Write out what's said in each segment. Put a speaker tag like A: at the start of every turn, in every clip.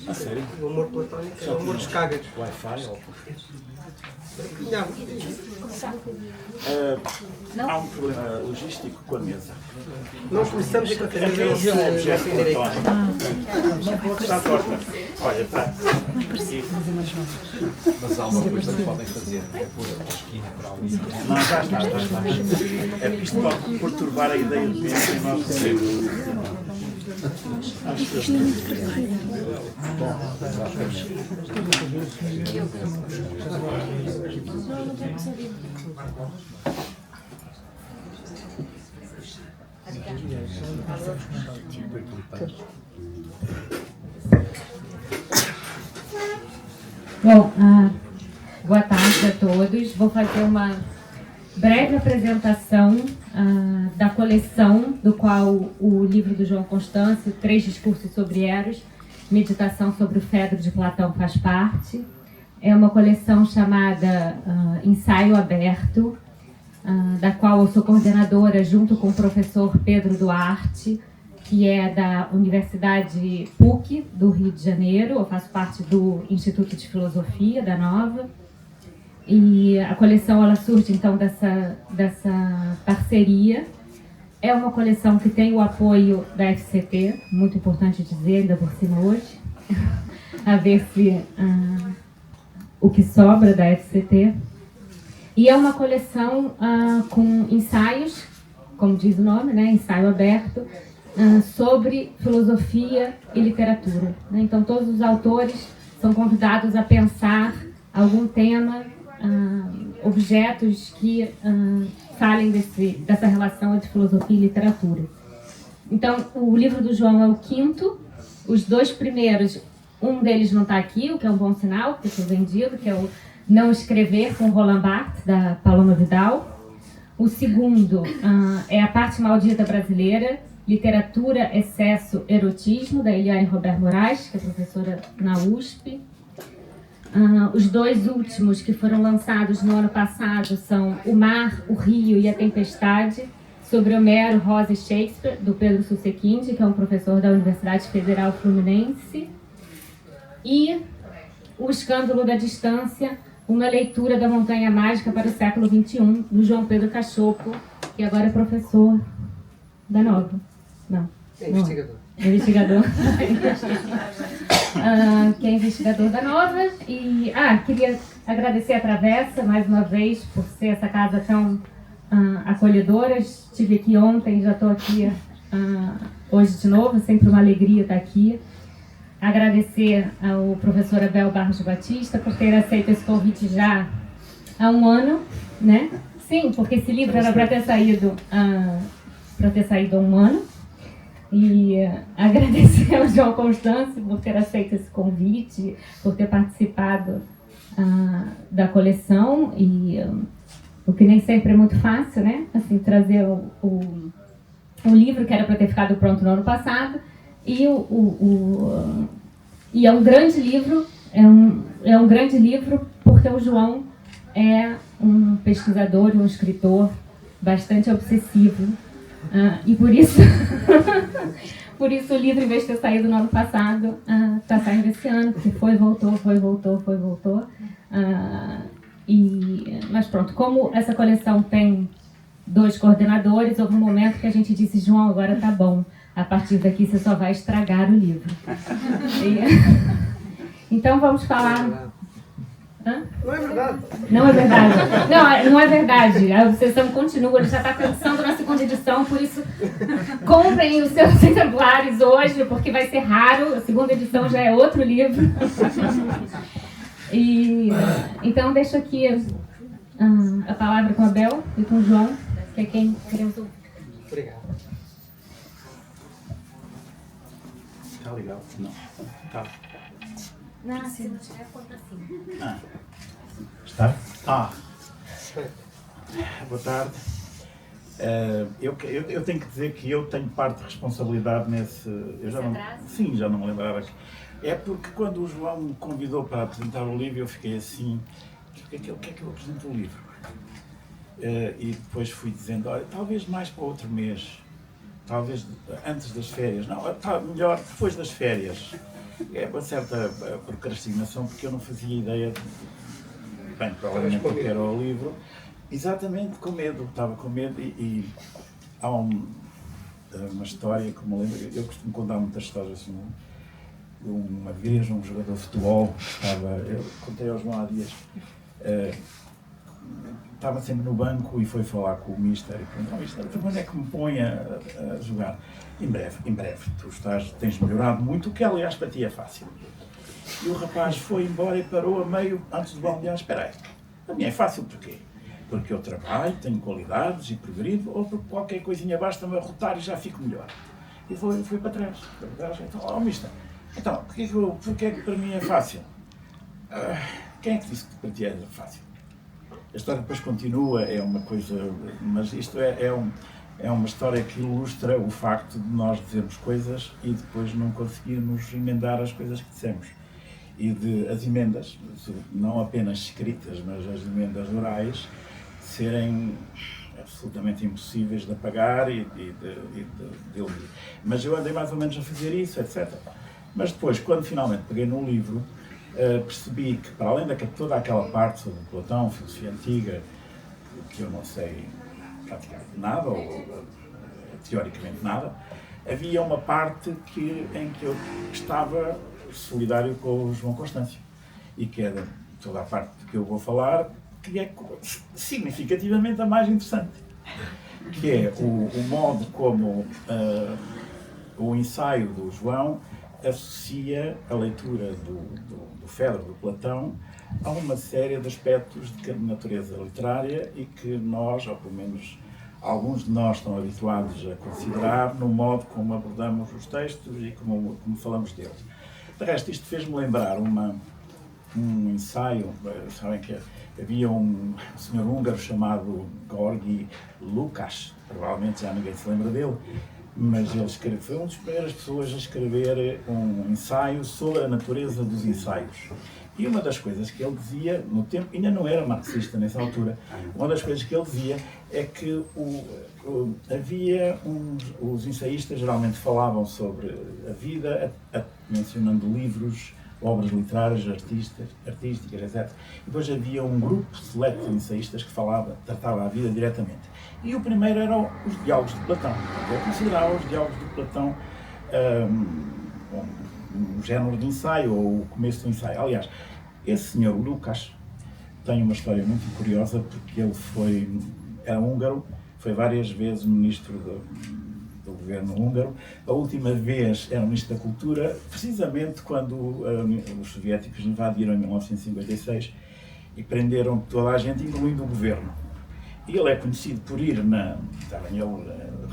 A: A sério?
B: O amor platónico é o amor dos cágados.
A: Wi-Fi?
B: Não.
A: Há um problema logístico com a mesa.
B: Nós começamos a
A: A
B: fazer
A: mesa é um objeto
B: direito.
A: platónico. Está torta. Olha, está.
C: Mas há uma coisa que podem fazer, é pôr a esquina para ali.
A: Não, já está. É que isto pode perturbar a ideia de mesa e nós recebemos. Acho que
D: Bom, boa tarde a todos. Vou fazer uma breve apresentação da coleção, do qual o livro do João Constâncio, 3 discursos sobre Eros, meditação sobre o Fedro de Platão, faz parte. É uma coleção chamada Ensaio Aberto, da qual eu sou coordenadora junto com o professor Pedro Duarte, que é da Universidade PUC do Rio de Janeiro. Eu faço parte do Instituto de Filosofia da Nova. E a coleção ela surge então dessa parceria. É uma coleção que tem o apoio da FCT, muito importante dizer, ainda por cima hoje, a ver se o que sobra da FCT. E é uma coleção com ensaios, como diz o nome, né, ensaio aberto, sobre filosofia e literatura. Né? Então todos os autores são convidados a pensar algum tema, objetos que falem dessa relação entre filosofia e literatura. Então, o livro do João é o 5º. Os 2 primeiros, um deles não está aqui, o que é um bom sinal, porque foi vendido, que é o Não Escrever, com Roland Barthes, da Paloma Vidal. O segundo é A Parte Maldita Brasileira, Literatura, Excesso, Erotismo, da Eliane Robert Moraes, que é professora na USP. Os 2 últimos que foram lançados no ano passado são O Mar, o Rio e a Tempestade, sobre Homero, Rosa e Shakespeare, do Pedro Susequinde, que é um professor da Universidade Federal Fluminense. E O Escândalo da Distância, uma leitura da Montanha Mágica para o século XXI, do João Pedro Cachopo, que agora é professor da Nova. Não.
B: É investigador.
D: Investigador. Que é investigador da Nova. E queria agradecer a Travessa mais uma vez por ser essa casa tão acolhedora. Estive aqui ontem, já estou aqui hoje de novo, sempre uma alegria estar aqui. Agradecer ao professor Abel Barros Batista por ter aceito esse convite já há um ano, né? Sim, porque esse livro era para ter saído há um ano. E agradecer ao João Constâncio por ter aceito esse convite, por ter participado da coleção, e o que nem sempre é muito fácil, né? Assim, trazer o livro que era para ter ficado pronto no ano passado, e é um grande livro, é um grande livro porque o João é um pesquisador e um escritor bastante obsessivo. E por isso, o livro, em vez de ter saído no ano passado, está saindo esse ano, porque foi, voltou. Mas pronto, como essa coleção tem 2 coordenadores, houve um momento que a gente disse: João, agora tá bom, a partir daqui você só vai estragar o livro. Então vamos falar...
B: Não é verdade.
D: Não é verdade. Não é verdade. A obsessão continua, ele já está pensando na 2ª edição, por isso comprem os seus exemplares hoje, porque vai ser raro, a 2ª edição já é outro livro. Então deixo aqui a palavra com a Bel e com o João, que é quem queremos ouvir.
B: Obrigado.
A: está legal. Não. Está.
D: Não, se não tiver, conta assim.
A: Está? Boa tarde. Eu tenho que dizer que eu tenho parte de responsabilidade nesse... Eu já não, sim, já não me lembrava. É porque quando o João me convidou para apresentar o livro, eu fiquei assim, o que é que eu apresento o livro? E depois fui dizendo, olha, talvez mais para outro mês, talvez antes das férias, não, melhor depois das férias. É uma certa procrastinação, porque eu não fazia ideia, bem, provavelmente do que era o livro, exatamente com medo, estava com medo e há uma história que me lembro, eu costumo contar muitas histórias assim, uma vez um jogador de futebol, eu contei ao João há dias, estava sempre no banco e foi falar com o Mister e perguntou, Mister, quando é que me põe a jogar? Em breve, tu tens melhorado muito, o que aliás para ti é fácil. E o rapaz foi embora e parou a meio, antes do balnear, espera aí, a mim é fácil porquê? Porque eu trabalho, tenho qualidades e progredo, ou porque qualquer coisinha basta-me arrotar e já fico melhor. E foi para trás, então, Mister, então, porquê é que para mim é fácil? Quem é que disse que para ti é fácil? A história depois continua, é uma coisa, mas isto é uma história que ilustra o facto de nós dizermos coisas e depois não conseguirmos emendar as coisas que dissemos. E as emendas, não apenas escritas, mas as emendas orais, serem absolutamente impossíveis de apagar e de ouvir. Mas eu andei mais ou menos a fazer isso, etc. Mas depois, quando finalmente peguei no livro, percebi que, para além de toda aquela parte sobre Platão, filosofia antiga, que eu não sei praticamente nada, ou teoricamente nada, havia uma parte em que eu estava solidário com o João Constâncio, e que é toda a parte que eu vou falar, que é significativamente a mais interessante, que é o modo como o ensaio do João associa a leitura do Fedro, do Platão, a uma série de aspectos de natureza literária e que nós, ou pelo menos alguns de nós, estão habituados a considerar no modo como abordamos os textos e como falamos deles. De resto, isto fez-me lembrar um ensaio, sabem que havia um senhor húngaro chamado Georgi Lukács, provavelmente já ninguém se lembra dele, mas ele foi uma das primeiras pessoas a escrever um ensaio sobre a natureza dos ensaios. E uma das coisas que ele dizia, no tempo, ainda não era marxista nessa altura, uma das coisas que ele dizia é que os ensaístas geralmente falavam sobre a vida, mencionando livros, obras literárias, artísticas, etc. E depois havia um grupo seleto de ensaístas que tratava a vida diretamente. E o primeiro eram os diálogos de Platão. Eu considerava os diálogos de Platão um género de ensaio, ou o começo do ensaio. Aliás, esse senhor Lukács tem uma história muito curiosa, porque ele era húngaro, foi várias vezes ministro do governo húngaro. A última vez era ministro da Cultura, precisamente quando os soviéticos invadiram em 1956 e prenderam toda a gente, incluindo o governo. E ele é conhecido por ir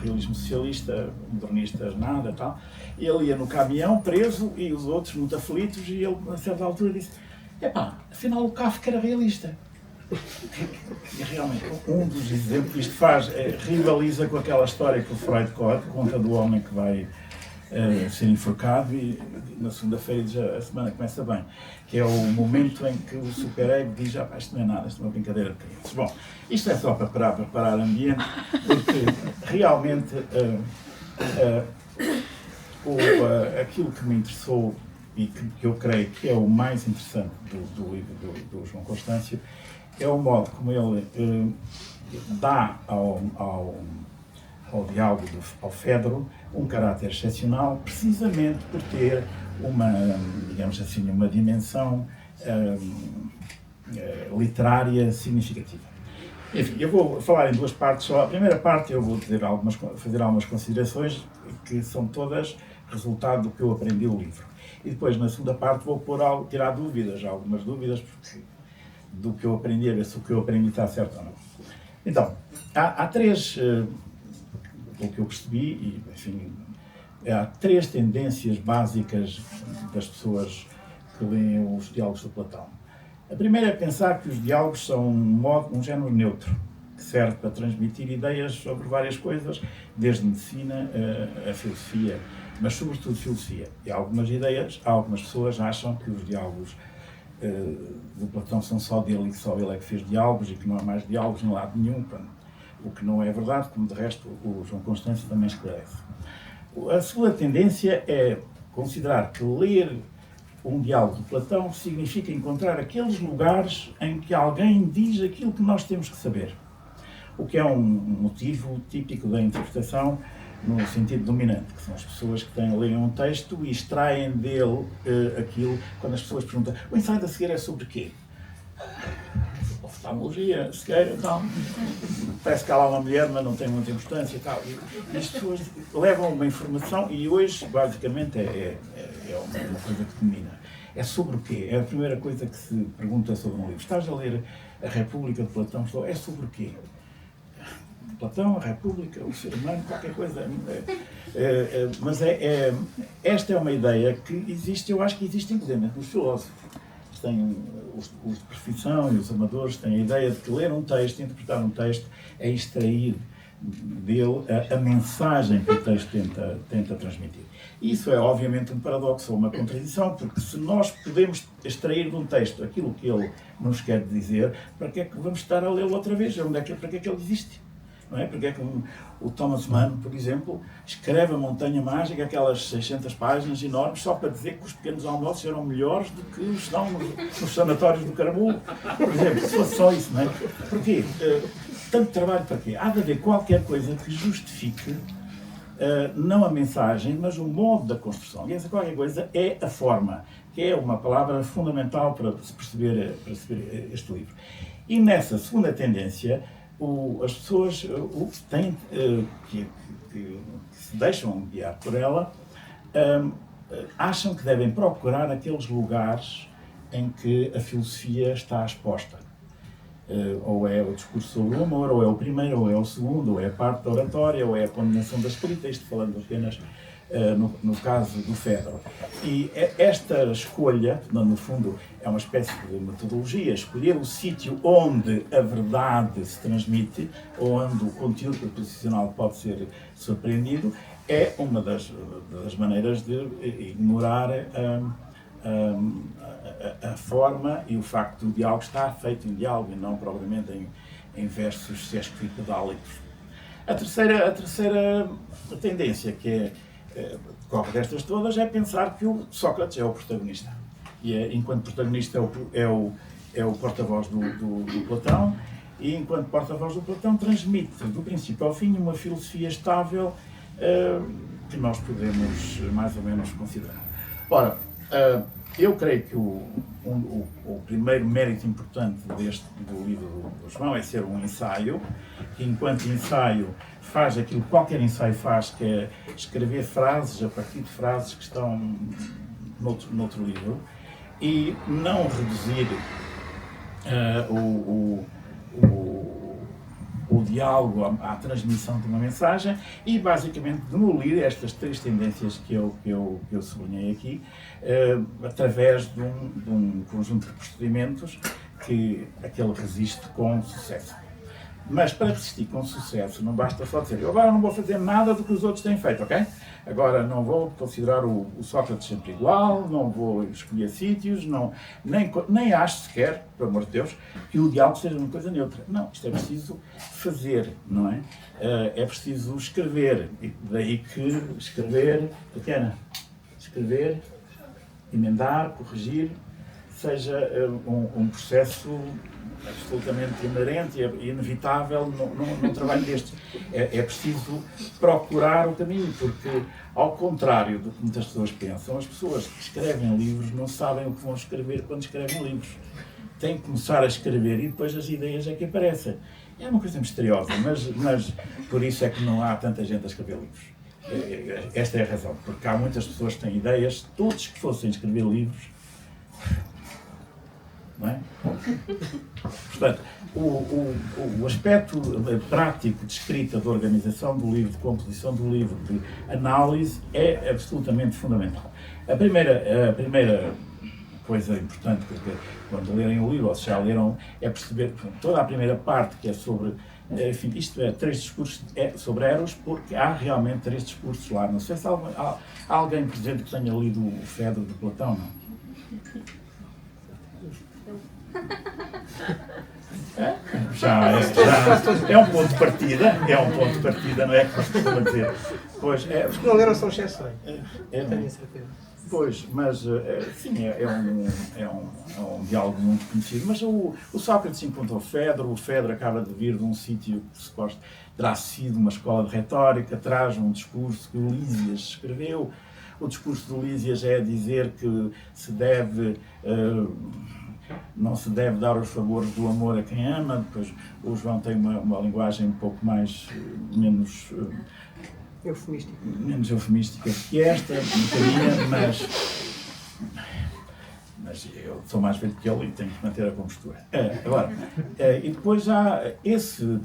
A: realismo socialista, modernistas, nada, tal. Ele ia no caminhão, preso, e os outros muito aflitos, e ele, a certa altura, disse: epá, afinal o Kafka era realista. E realmente, um dos exemplos, isto rivaliza com aquela história que o Freud conta do homem que vai ser enforcado e na segunda-feira diz: a semana começa bem, que é o momento em que o superego diz: isto não é nada, isto é uma brincadeira de crianças. Bom, isto é só para preparar o ambiente, porque realmente aquilo que me interessou e que eu creio que é o mais interessante do livro do João Constâncio é o modo como ele dá ao diálogo ao Fedro um caráter excepcional, precisamente por ter digamos assim, uma dimensão literária significativa. Enfim, eu vou falar em duas partes só. A primeira parte eu vou fazer algumas considerações que são todas resultado do que eu aprendi no livro. E depois, na segunda parte, vou tirar dúvidas, algumas dúvidas, do que eu aprendi, a ver se o que eu aprendi está certo ou não. Então, há três, pelo que eu percebi, e enfim, há três tendências básicas das pessoas que leem os diálogos do Platão. A primeira é pensar que os diálogos são um género neutro, que serve para transmitir ideias sobre várias coisas, desde medicina a filosofia, mas sobretudo filosofia. E algumas pessoas acham que os diálogos do Platão são só dele e que só ele é que fez diálogos e que não há mais diálogos em lado nenhum, o que não é verdade, como de resto o João Constâncio também esclarece. A segunda tendência é considerar que ler um diálogo de Platão significa encontrar aqueles lugares em que alguém diz aquilo que nós temos que saber, o que é um motivo típico da interpretação no sentido dominante, que são as pessoas que leem um texto e extraem dele aquilo. Quando as pessoas perguntam, o ensaio da cegueira é sobre quê? Oftalmologia, cegueira, tal. Parece que há lá uma mulher, mas não tem muita importância, tal. E as pessoas levam uma informação e hoje, basicamente, é uma coisa que domina. É sobre o quê? É a primeira coisa que se pergunta sobre um livro. Estás a ler A República de Platão? É sobre o quê? Platão, a República, o ser humano, qualquer coisa. Mas esta é uma ideia que existe, eu acho que existe inclusive nos filósofos. Os de profissão e os amadores têm a ideia de que ler um texto, interpretar um texto, é extrair dele a mensagem que o texto tenta transmitir. Isso é obviamente um paradoxo ou uma contradição, porque se nós podemos extrair de um texto aquilo que ele nos quer dizer, para que é que vamos estar a lê-lo outra vez? Para que é que ele existe? Não é? Porque é que o Thomas Mann, por exemplo, escreve A Montanha Mágica, aquelas 600 páginas enormes, só para dizer que os pequenos almoços eram melhores do que os estão nos sanatórios do Caramulo. Por exemplo, se fosse só isso, não é? Porquê? Tanto trabalho para quê? Há de haver qualquer coisa que justifique não a mensagem, mas o modo da construção. E essa qualquer coisa é a forma, que é uma palavra fundamental para se perceber este livro. E nessa segunda tendência, as pessoas que se deixam guiar por ela acham que devem procurar aqueles lugares em que a filosofia está exposta. Ou é o discurso sobre o amor, ou é o primeiro, ou é o segundo, ou é a parte da oratória, ou é a condenação da escrita, isto falando apenas no caso do Fedro. E esta escolha, no fundo, é uma espécie de metodologia, escolher o sítio onde a verdade se transmite, ou onde o conteúdo proposicional pode ser surpreendido, é uma das maneiras de ignorar a forma e o facto do diálogo estar feito em diálogo e não propriamente em versos sesquipedálicos. A terceira tendência, que decorre destas todas, é pensar que o Sócrates é o protagonista. E enquanto protagonista é o porta-voz do Platão, e enquanto porta-voz do Platão transmite do princípio ao fim uma filosofia estável que nós podemos mais ou menos considerar. Ora, eu creio que o primeiro mérito importante do livro do João é ser um ensaio, que enquanto ensaio faz aquilo que qualquer ensaio faz, que é escrever frases a partir de frases que estão noutro livro, e não reduzir o diálogo à transmissão de uma mensagem e basicamente demolir estas três tendências que eu sublinhei aqui através de um conjunto de procedimentos que aquele resiste com sucesso. Mas para resistir com sucesso não basta só dizer eu agora não vou fazer nada do que os outros têm feito, ok? Agora não vou considerar o Sócrates sempre igual, não vou escolher sítios, nem acho sequer, pelo amor de Deus, que o diálogo seja uma coisa neutra. Não, isto é preciso fazer, não é? É preciso escrever, e daí que escrever, emendar, corrigir, seja um processo absolutamente inerente e inevitável num trabalho destes. É preciso procurar o caminho, porque, ao contrário do que muitas pessoas pensam, as pessoas que escrevem livros não sabem o que vão escrever quando escrevem livros. Têm que começar a escrever e depois as ideias é que aparecem. É uma coisa misteriosa, mas por isso é que não há tanta gente a escrever livros. Esta é a razão, porque há muitas pessoas que têm ideias, todos que fossem escrever livros, não é? Portanto, o aspecto prático de escrita, de organização do livro, de composição do livro, de análise, é absolutamente fundamental. A primeira coisa importante, porque quando lerem o livro, ou se já leram, é perceber toda a primeira parte, que é sobre enfim, isto é, 3 discursos sobre Eros, porque há realmente 3 discursos lá. Não sei se há alguém presente que tenha lido o Fedro de Platão, não? Já é um ponto de partida, não é que costuma dizer. Pois,
B: Os que não leram são exceções.
A: Tenho certeza. Pois, mas sim, é um diálogo muito conhecido. Mas o Sócrates encontra o Fedro acaba de vir de um sítio que suposto terá sido uma escola de retórica, traz um discurso que o Lísias escreveu. O discurso do Lísias é dizer que não se deve dar os favores do amor a quem ama. Depois o João tem uma linguagem um pouco menos eufemística que esta, um bocadinho, mas eu sou mais velho que ele e tenho que manter a compostura. E depois há esse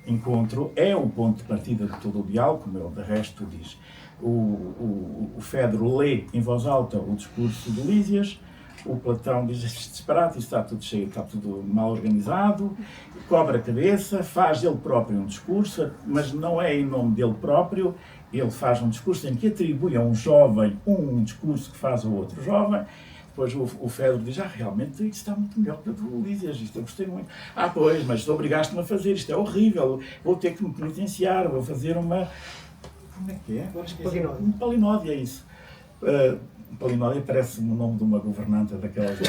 A: encontro, é o ponto de partida de todo o diálogo, como ele de resto diz. O Fedro lê em voz alta o discurso de Lísias. O Platão diz este disparate, está tudo cheio, está tudo mal organizado, cobra a cabeça, faz ele próprio um discurso, mas não é em nome dele próprio. Ele faz um discurso em que atribui a um jovem um discurso que faz a outro jovem. Depois o Fedro diz, realmente isto está muito melhor que o do Lísias, isto eu gostei muito. Pois, mas obrigaste-me a fazer, isto é horrível, vou ter que me penitenciar, vou fazer uma... Como é que é? Agora esqueci. Um palinódio, é isso. Palinódia parece-me o nome de uma governanta daquelas...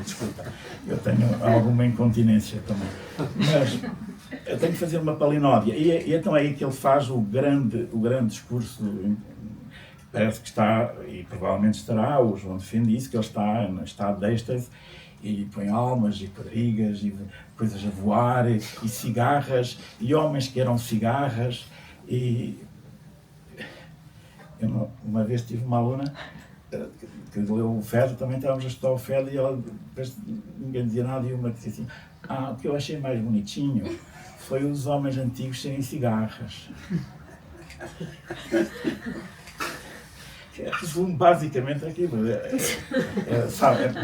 A: Desculpa, eu tenho alguma incontinência também. Mas eu tenho que fazer uma palinódia. E então é aí que ele faz o grande discurso. Parece que está, e provavelmente estará, o João defende isso, que ele está em estado de êxtase e põe almas e quadrigas e coisas a voar e cigarras e homens que eram cigarras e... Eu uma vez tive uma aluna que leu o Fedro, também estávamos a estudar o Fedro e ela, depois ninguém dizia nada e uma disse assim, o que eu achei mais bonitinho foi os homens antigos serem cigarras. Resumo basicamente aquilo.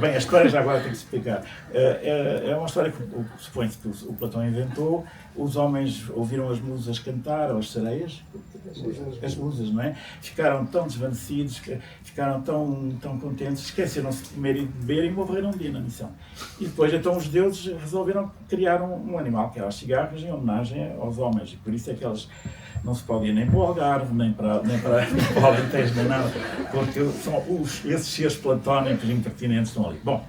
A: Bem, a história já agora tem que se explicar. É uma história que supõe-se que o Platão inventou. Os homens ouviram as musas cantar, ou as sereias, as musas, não é? Ficaram tão desvanecidos, ficaram tão contentes, esqueceram-se de comer e de beber e morreram um dia na missão. E depois, então, os deuses resolveram criar um animal, que eram as cigarras, em homenagem aos homens. E por isso é que elas não se podem ir nem para o Algarve, nem para o Alentejo, nem nada, porque são esses seres platónicos impertinentes estão ali. Bom,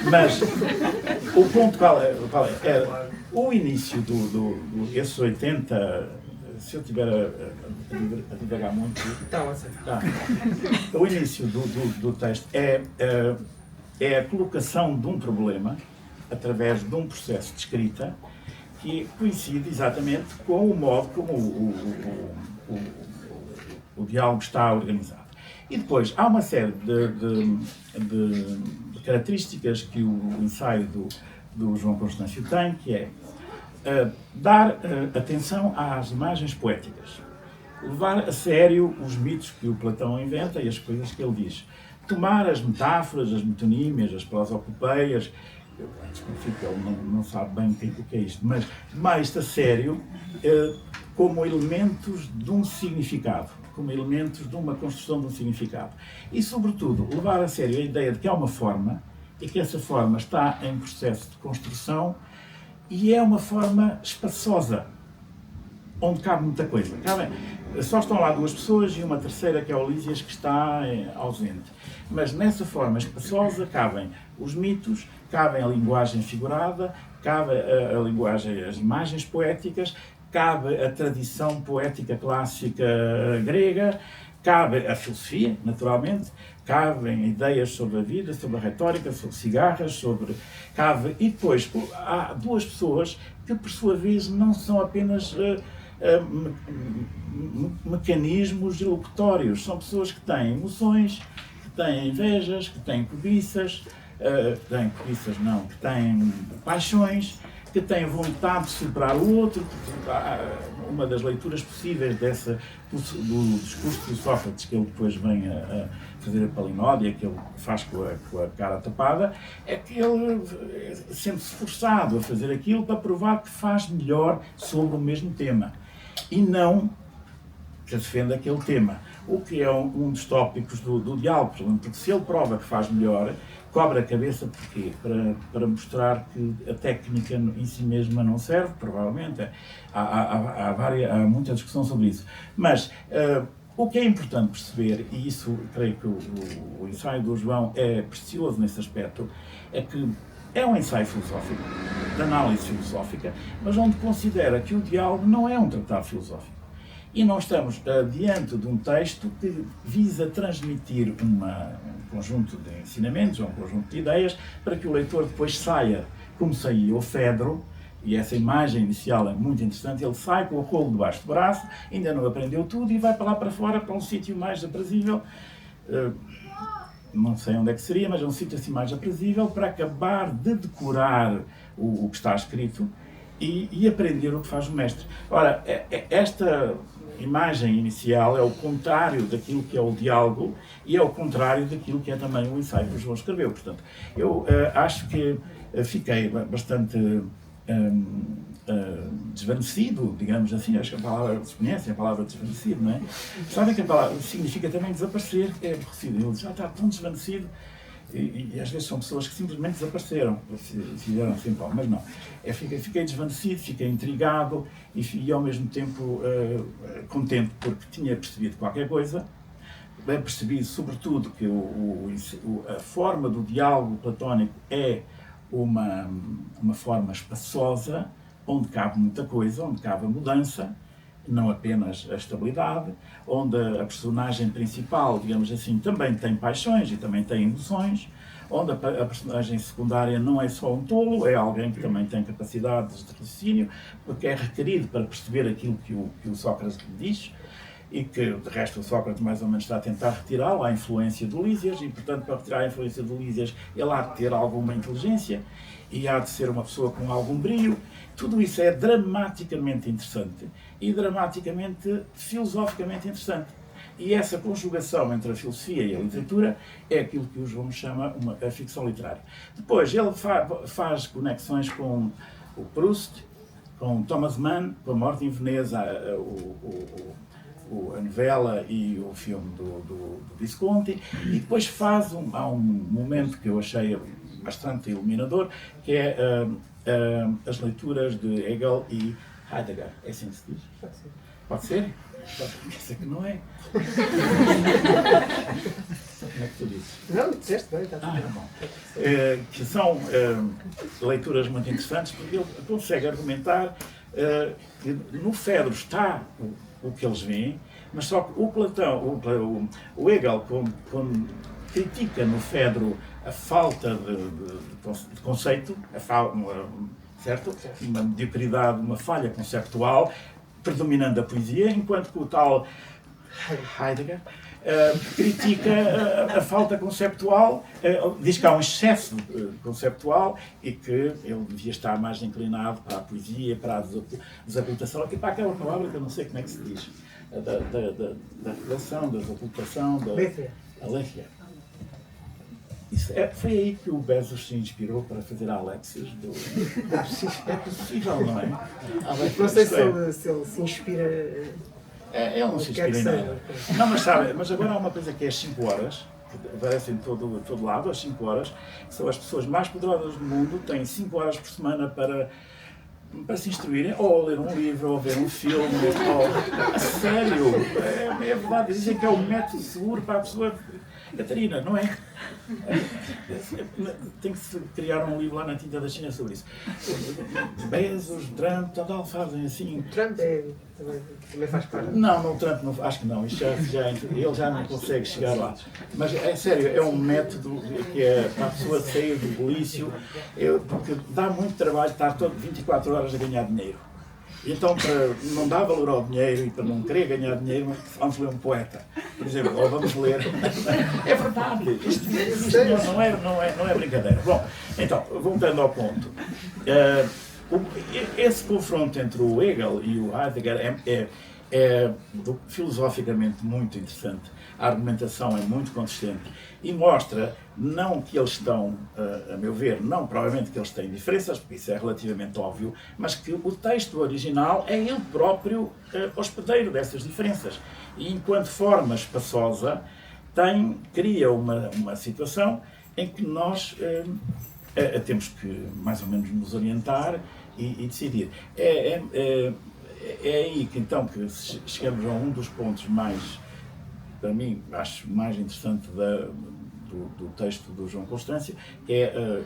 A: mas o ponto qual é o início esses 80, se eu estiver a divagar muito... Tá. O início do texto é a colocação de um problema através de um processo de escrita que coincide exatamente com o modo como o diálogo está organizado. E depois há uma série de características que o ensaio do João Constâncio tem, que é dar atenção às imagens poéticas, levar a sério os mitos que o Platão inventa e as coisas que ele diz, tomar as metáforas, as metonímias, as prosopopeias. Eu desconfio que ele não sabe bem o que é isto, mas mais a sério como elementos de um significado, como elementos de uma construção de um significado. E, sobretudo, levar a sério a ideia de que há uma forma e que essa forma está em processo de construção e é uma forma espaçosa, onde cabe muita coisa. Só estão lá 2 pessoas e uma terceira, que é o Lísias, que está ausente. Mas nessa forma espaçosa cabem os mitos, cabem a linguagem figurada, cabe a linguagem, as imagens poéticas, cabe a tradição poética clássica grega, cabe a filosofia, naturalmente, cabem ideias sobre a vida, sobre a retórica, sobre cigarras, e depois há 2 pessoas que, por sua vez, não são apenas mecanismos locutórios, são pessoas que têm emoções, que têm invejas, que têm cobiças, que têm paixões, que têm vontade de superar o outro, uma das leituras possíveis do discurso de Sócrates, que ele depois vem a fazer a palinódia, que ele faz com a cara tapada, é que ele sente-se forçado a fazer aquilo para provar que faz melhor sobre o mesmo tema, e não que defende aquele tema, o que é um dos tópicos do diálogo, porque se ele prova que faz melhor, cobra a cabeça porquê? Para mostrar que a técnica em si mesma não serve, provavelmente. Há muita discussão sobre isso. Mas o que é importante perceber, e isso creio que o ensaio do João é precioso nesse aspecto, é que é um ensaio filosófico, de análise filosófica, mas onde considera que o diálogo não é um tratado filosófico. E nós estamos diante de um texto que visa transmitir um conjunto de ensinamentos, um conjunto de ideias, para que o leitor depois saia, como saía o Fedro, e essa imagem inicial é muito interessante, ele sai com o rolo debaixo do braço, ainda não aprendeu tudo, e vai para lá para fora, para um sítio mais aprazível, não sei onde é que seria, mas é um sítio assim mais aprazível, para acabar de decorar o que está escrito, e aprender o que faz o mestre. Ora, esta imagem inicial é o contrário daquilo que é o diálogo e é o contrário daquilo que é também o ensaio que o João escreveu. Portanto, eu acho que fiquei bastante desvanecido, digamos assim. Acho que a palavra, desconhecem a palavra desvanecido, não é? Sabem que a palavra significa também desaparecer, é aborrecido. Ele já está tão desvanecido. E às vezes são pessoas que simplesmente desapareceram, fizeram assim, mas não. Fiquei desvanecido, fiquei intrigado e ao mesmo tempo contente porque tinha percebido qualquer coisa. Percebi sobretudo que a forma do diálogo platónico é uma forma espaçosa, onde cabe muita coisa, onde cabe a mudança, não apenas a estabilidade, onde a personagem principal, digamos assim, também tem paixões e também tem emoções, onde a personagem secundária não é só um tolo, é alguém que também tem capacidades de raciocínio, porque é requerido para perceber aquilo que o Sócrates diz, e que, de resto, o Sócrates mais ou menos está a tentar retirá-lo, a influência do Lísias, e, portanto, para retirar a influência do Lísias, ele há de ter alguma inteligência, e há de ser uma pessoa com algum brio. Tudo isso é dramaticamente interessante e dramaticamente, filosoficamente interessante. E essa conjugação entre a filosofia e a literatura é aquilo que o João chama a ficção literária. Depois, ele faz conexões com o Proust, com Thomas Mann, com A Morte em Veneza, a novela e o filme do Visconti, e depois há um momento que eu achei bastante iluminador, que é as leituras de Hegel e Heidegger. É assim que se diz? Pode ser? Pode ser que não é. Como é que tu dizes?
B: Não, disseste bem, está tudo
A: bom. Que são leituras muito interessantes, porque ele consegue argumentar que no Fedro está o que eles veem, mas só que o Platão, o Hegel, quando critica no Fedro a falta de conceito, certo? Uma mediocridade, uma falha conceptual, predominando a poesia, enquanto que o tal Heidegger critica a falta conceptual, diz que há um excesso conceptual e que ele devia estar mais inclinado para a poesia, para a desacultação, e para aquela palavra que eu não sei como é que se diz, da revelação, da desacultação, da aléthia. Foi aí que o Bezos se inspirou para fazer a Alexios do... É possível, não é?
B: Não sei se ele se inspira...
A: Ele não se inspira em nada. Não, mas agora há uma coisa que é as 5 horas, que aparecem de todo lado, as 5 horas, que são as pessoas mais poderosas do mundo, têm 5 horas por semana para se instruírem, ou ler um livro, ou ver um filme, ou... A sério, é verdade, dizem que é o método seguro para a pessoa... Catarina, não é? Tem que se criar um livro lá na Tinta da China sobre isso. Bezos, Trump, tal, fazem assim.
B: Trump também faz parte?
A: Não, Trump não, acho que não. Ele já não consegue chegar lá. Mas é sério, é um método que é para a pessoa sair do bulício, porque dá muito trabalho estar 24 horas a ganhar dinheiro. Então, para não dar valor ao dinheiro e para não querer ganhar dinheiro, vamos ler um poeta, por exemplo, ou vamos ler... É verdade, isto não é brincadeira. Bom, então, voltando ao ponto. esse confronto entre o Hegel e o Heidegger é filosoficamente muito interessante. A argumentação é muito consistente e mostra, não que eles estão, a meu ver, não provavelmente que eles têm diferenças, porque isso é relativamente óbvio, mas que o texto original é ele próprio hospedeiro dessas diferenças. E enquanto forma espaçosa, cria uma situação em que nós temos que mais ou menos nos orientar e decidir. É aí que então que chegamos a um dos pontos mais, para mim, acho mais interessante do texto do João Constâncio, que é,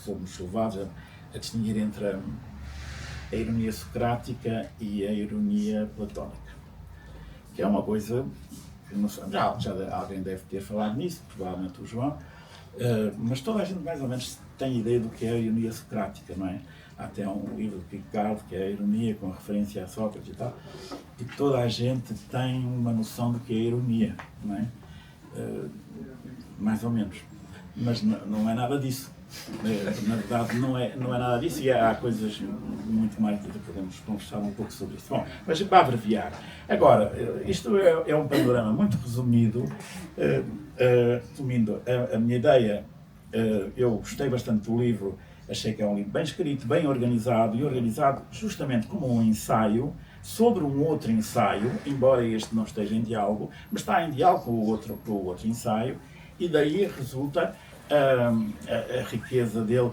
A: fomos levados a distinguir entre a ironia socrática e a ironia platónica, que é uma coisa que não sei, já alguém deve ter falado nisso, provavelmente o João, mas toda a gente mais ou menos tem ideia do que é a ironia socrática, não é? Há até um livro de Picardo que é a ironia, com referência a Sócrates e tal, e toda a gente tem uma noção do que é a ironia, não é? Mais ou menos. Mas não é nada disso. Na verdade, não é nada disso, e há coisas muito mais que podemos conversar um pouco sobre isso. Bom, mas para abreviar. Agora, isto é um panorama muito resumido. Resumindo, a minha ideia, eu gostei bastante do livro. Achei que é um livro bem escrito, bem organizado, e organizado justamente como um ensaio sobre um outro ensaio, embora este não esteja em diálogo, mas está em diálogo com o outro ensaio, e daí resulta a riqueza dele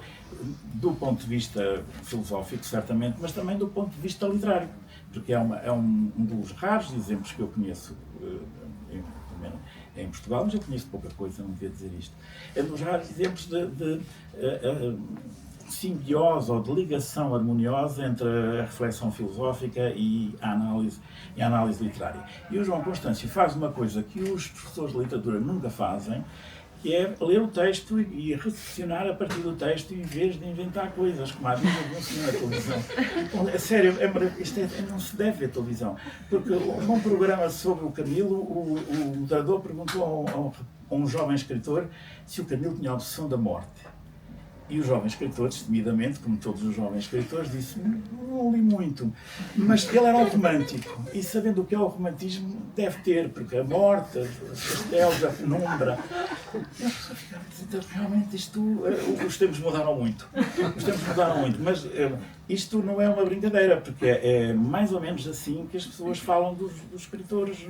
A: do ponto de vista filosófico, certamente, mas também do ponto de vista literário, porque é um dos raros exemplos que eu conheço, em Portugal, mas eu conheço pouca coisa, não devia dizer isto. É um dos raros exemplos de simbiose ou de ligação harmoniosa entre a reflexão filosófica e a análise literária. E o João Constâncio faz uma coisa que os professores de literatura nunca fazem, que é ler o texto e raciocinar a partir do texto em vez de inventar coisas, como há muito na televisão. É sério, isto não se deve ver televisão. Porque num programa sobre o Camilo, o moderador perguntou a um jovem escritor se o Camilo tinha a obsessão da morte. E o jovem escritor, destemidamente, como todos os jovens escritores, disse: não li muito, mas ele era um romântico, e sabendo o que é o romantismo, deve ter, porque a morte, os castelos, a penumbra. E a pessoa ficava dizendo: realmente os tempos mudaram muito. Os tempos mudaram muito, mas isto não é uma brincadeira, porque é mais ou menos assim que as pessoas falam dos escritores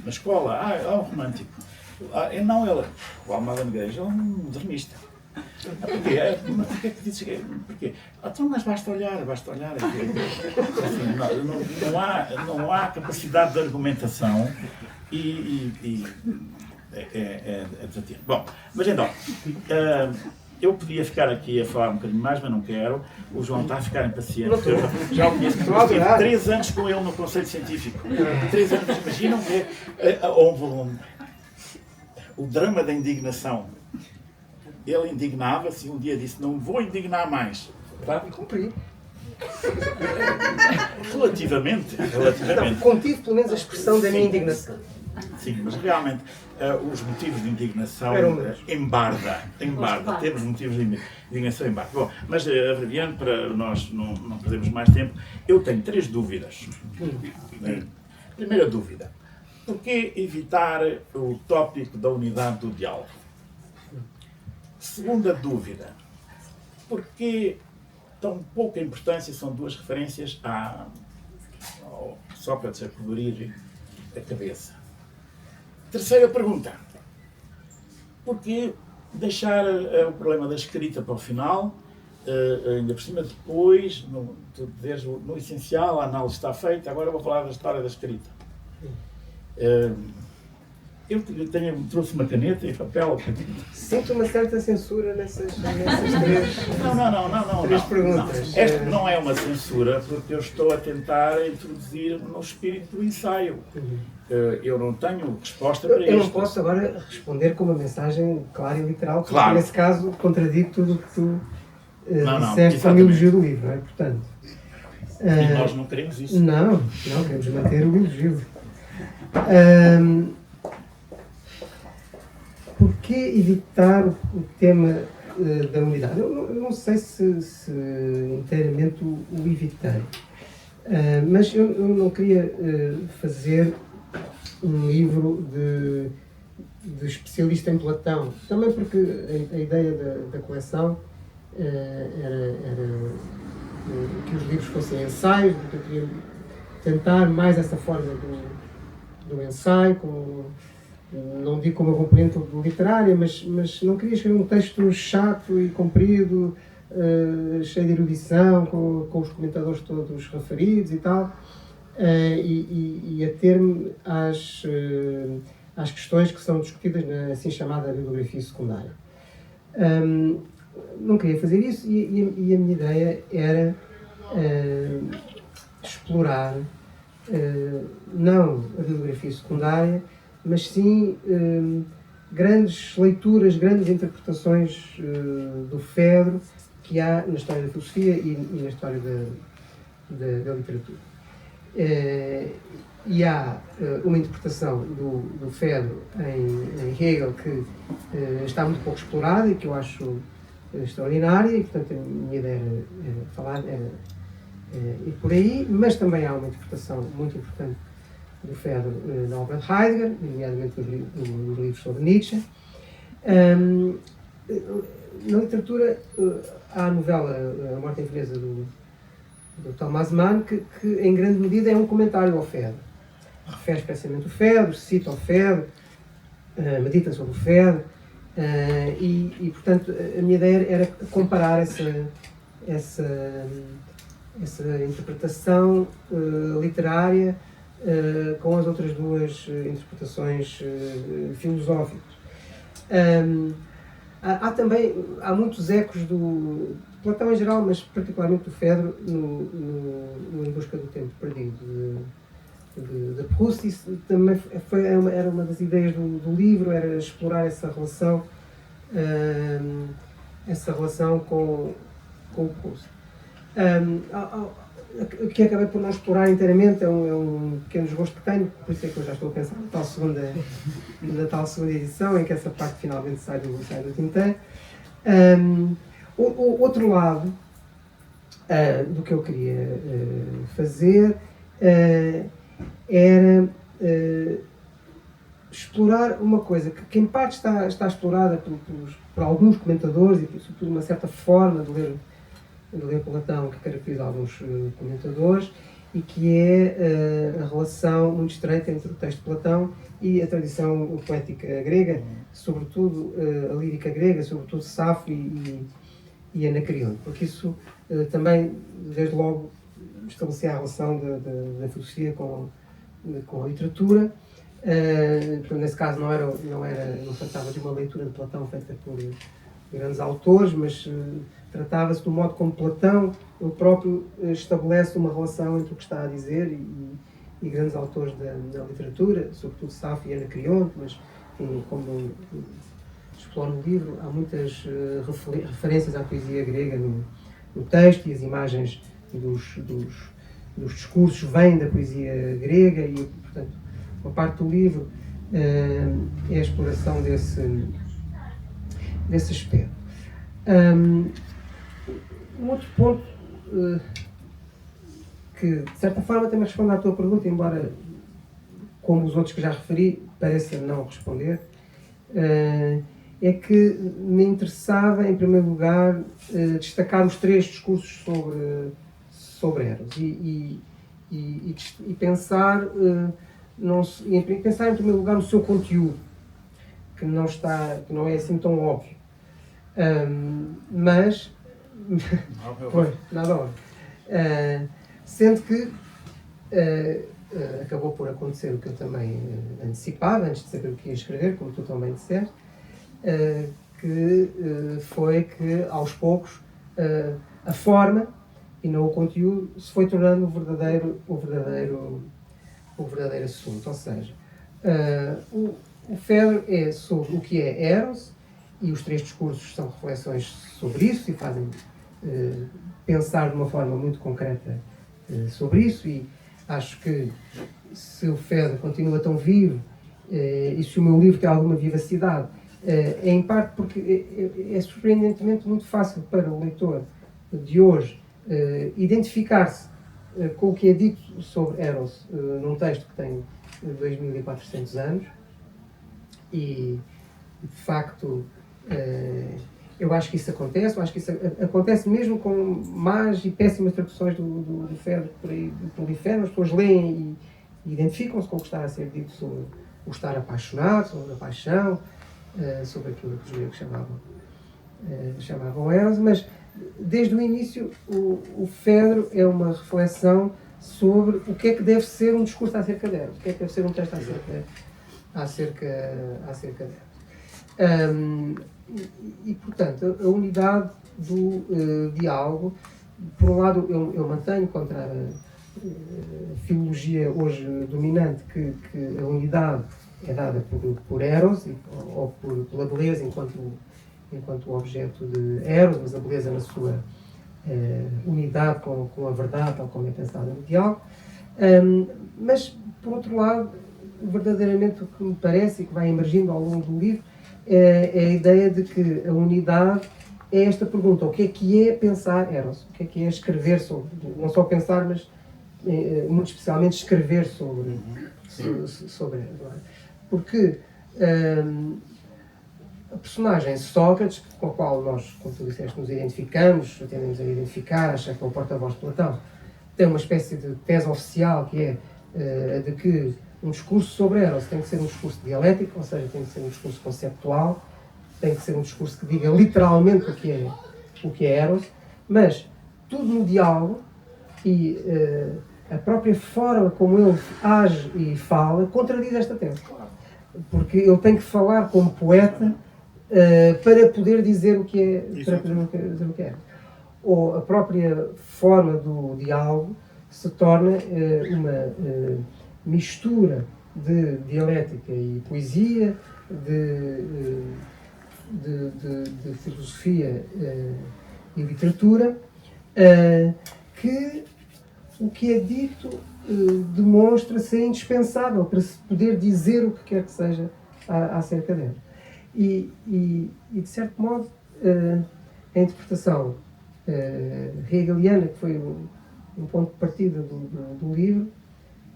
A: na escola. É um romântico. O Almada Negreiros é um modernista. Porquê? Porquê que dizes que porquê? Então, mas basta olhar. Assim, não há capacidade de argumentação e é desativo. Bom, mas então, eu podia ficar aqui a falar um bocadinho mais, mas não quero. O João está a ficar impaciente. Eu já o conheço. Tive 3 anos com ele no Conselho Científico. 3 anos, imaginam que houve um volume. O drama da indignação. Ele indignava-se e um dia disse: não vou indignar mais.
B: E cumpri.
A: Relativamente.
B: Não, contive pelo menos a expressão da minha indignação.
A: Sim, mas realmente os motivos de indignação embarda. Temos motivos de indignação embarda. Bom, mas abreviando, para nós não perdermos mais tempo, eu tenho 3 dúvidas. Primeira dúvida: por que evitar o tópico da unidade do diálogo? Segunda dúvida: por que tão pouca importância são 2 referências ao Sócrates a colorir a cabeça? Terceira pergunta: por que deixar o problema da escrita para o final, ainda por cima depois, no essencial, a análise está feita, agora vou falar da história da escrita. Eu trouxe uma caneta e papel.
B: Sinto uma certa censura nessas 3 perguntas.
A: Esta não é uma censura, porque eu estou a tentar introduzir no espírito do ensaio. Eu não tenho resposta para isto.
B: Eu não posso agora responder com uma mensagem clara e literal, porque nesse caso contradigo tudo o que tu disseste como elogio do livro, não é? Portanto,
A: e nós não queremos isso.
B: Não, queremos manter o elogio. Por que evitar o tema da unidade. Eu não sei se inteiramente o evitei, mas eu não queria fazer um livro de especialista em Platão, também porque a ideia da coleção era que os livros fossem ensaios, porque eu queria tentar mais essa forma do ensaio, não digo como uma componente literária, mas não queria escrever um texto chato e comprido, cheio de erudição, com os comentadores todos referidos e tal, e ater-me às questões que são discutidas na assim chamada bibliografia secundária. Não queria fazer isso e a minha ideia era explorar não a bibliografia secundária, mas sim grandes leituras, grandes interpretações do Fedro que há na história da filosofia e na história da literatura. E há uma interpretação do Fedro em Hegel que está muito pouco explorada e que eu acho extraordinária, e portanto a minha ideia era falar ir por aí, mas também há uma interpretação muito importante do Fedro na obra de Heidegger, nomeadamente nos livros sobre Nietzsche. Na literatura há a novela A Morte em Veneza do Thomas Mann, que em grande medida é um comentário ao Fedro. Refere especialmente o Fedro, cita o Fedro, medita sobre o Fedro, e portanto a minha ideia era comparar essa interpretação literária com as outras duas interpretações filosóficas. Há muitos ecos de Platão em geral, mas particularmente do Fedro no Em Busca do Tempo Perdido de Proust. Isso também era uma das ideias do livro, era explorar essa relação com o Proust. O que acabei por não explorar inteiramente é um pequeno desgosto que tenho, por isso é que eu já estou a pensar na tal segunda edição, em que essa parte finalmente sai do tinteiro. O outro lado do que eu queria fazer era explorar uma coisa que em parte está explorada por alguns comentadores e por uma certa forma de ler Platão que caracteriza alguns comentadores, e que é a relação muito estreita entre o texto de Platão e a tradição poética grega, sobretudo a lírica grega, sobretudo Safo e Anacreonte, porque isso também, desde logo, estabelecia a relação da filosofia com a literatura. Portanto, nesse caso não tratava de uma leitura de Platão feita por grandes autores, mas tratava-se do modo como Platão, ele próprio, estabelece uma relação entre o que está a dizer e grandes autores da literatura, sobretudo Safo e Anacreonte, mas enfim, como exploro no livro, há muitas referências à poesia grega no texto, e as imagens dos discursos vêm da poesia grega, e portanto uma parte do livro é a exploração desse aspecto. Um outro ponto que, de certa forma, também responde à tua pergunta, embora, como os outros que já referi, pareça não responder, é que me interessava, em primeiro lugar, destacar os 3 discursos sobre Eros e pensar, pensar, em primeiro lugar, no seu conteúdo, que não é assim tão óbvio. Mas foi, nada óbvio. Sendo que acabou por acontecer o que eu também antecipava, antes de saber o que ia escrever, como tu também disseste, que foi que, aos poucos, a forma e não o conteúdo se foi tornando o verdadeiro assunto. Ou seja, o Fedro é sobre o que é Eros, e os 3 discursos são reflexões sobre isso e fazem pensar de uma forma muito concreta sobre isso, e acho que se o Fedro continua tão vivo e se o meu livro tem alguma vivacidade, É em parte porque é surpreendentemente muito fácil para o leitor de hoje identificar-se com o que é dito sobre Eros num texto que tem 2400 anos e, de facto, eu acho que isso acontece. Eu acho que isso acontece mesmo com más e péssimas traduções do Fedro por aí proliferam. As pessoas leem e identificam-se com o que está a ser dito sobre o estar apaixonado, sobre a paixão, sobre aquilo que os gregos chamavam Eros, mas desde o início o Fedro é uma reflexão sobre o que é que deve ser um discurso acerca dela, o que é que deve ser um texto acerca dela. E, portanto, a unidade do diálogo, por um lado, eu mantenho contra a filologia hoje dominante que a unidade é dada por Eros, ou pela beleza enquanto objeto de Eros, mas a beleza na sua unidade com a verdade, tal como é pensada no diálogo. Mas, por outro lado, verdadeiramente o que me parece e que vai emergindo ao longo do livro é a ideia de que a unidade é esta pergunta: o que é pensar Eros? O que é escrever sobre? Não só pensar, mas muito especialmente escrever sobre Eros. Porque a personagem Sócrates, com a qual nós, como tu disseste, nos identificamos, tendemos a identificar, acha que é o porta-voz de Platão, tem uma espécie de tese oficial que é a de que um discurso sobre Eros tem que ser um discurso dialético, ou seja, tem que ser um discurso conceptual, tem que ser um discurso que diga literalmente o que é Eros, mas tudo no diálogo e a própria forma como ele age e fala contradiz esta tese. Porque ele tem que falar como poeta para poder dizer o que é. Ou a própria forma do diálogo se torna uma mistura de dialética e poesia, de filosofia e literatura, que o que é dito demonstra ser indispensável para se poder dizer o que quer que seja acerca dele. E de certo modo, a interpretação hegeliana, que foi um ponto de partida do livro,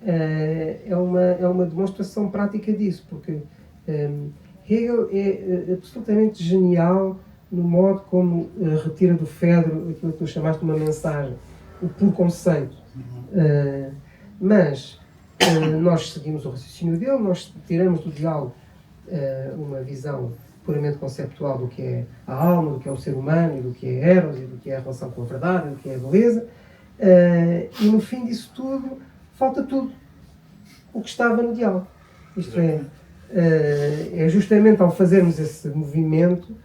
B: é uma demonstração prática disso, porque Hegel é absolutamente genial no modo como retira do Fedro aquilo que tu chamaste de uma mensagem, o puro conceito. Mas nós seguimos o raciocínio dele, nós tiramos do diálogo uma visão puramente conceptual do que é a alma, do que é o ser humano, e do que é Eros, e do que é a relação com a verdade, e do que é a beleza. E no fim disso tudo, falta tudo o que estava no diálogo. Isto é justamente ao fazermos esse movimento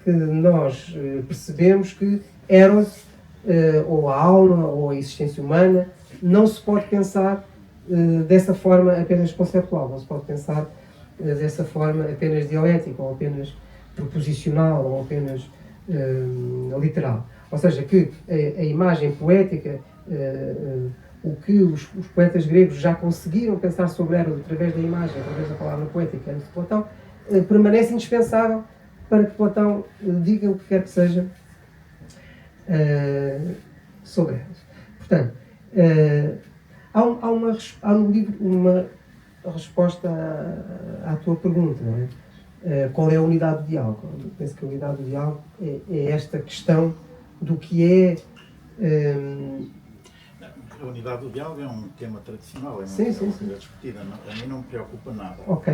B: que nós percebemos que Eros, ou a alma, ou a existência humana, não se pode pensar dessa forma apenas conceptual, não se pode pensar dessa forma apenas dialética, ou apenas proposicional, ou apenas literal. Ou seja, que a imagem poética, o que os poetas gregos já conseguiram pensar sobre Eros através da imagem, através da palavra poética antes de Platão, permanece indispensável para que Platão diga o que quer que seja sobre Eros. Portanto, há no livro uma resposta à tua pergunta, não é? Qual é a unidade do diálogo? Eu penso que a unidade do diálogo é esta questão do que é...
A: A unidade do diálogo é um tema tradicional, é uma coisa discutida. A mim não me preocupa nada.
B: Ok.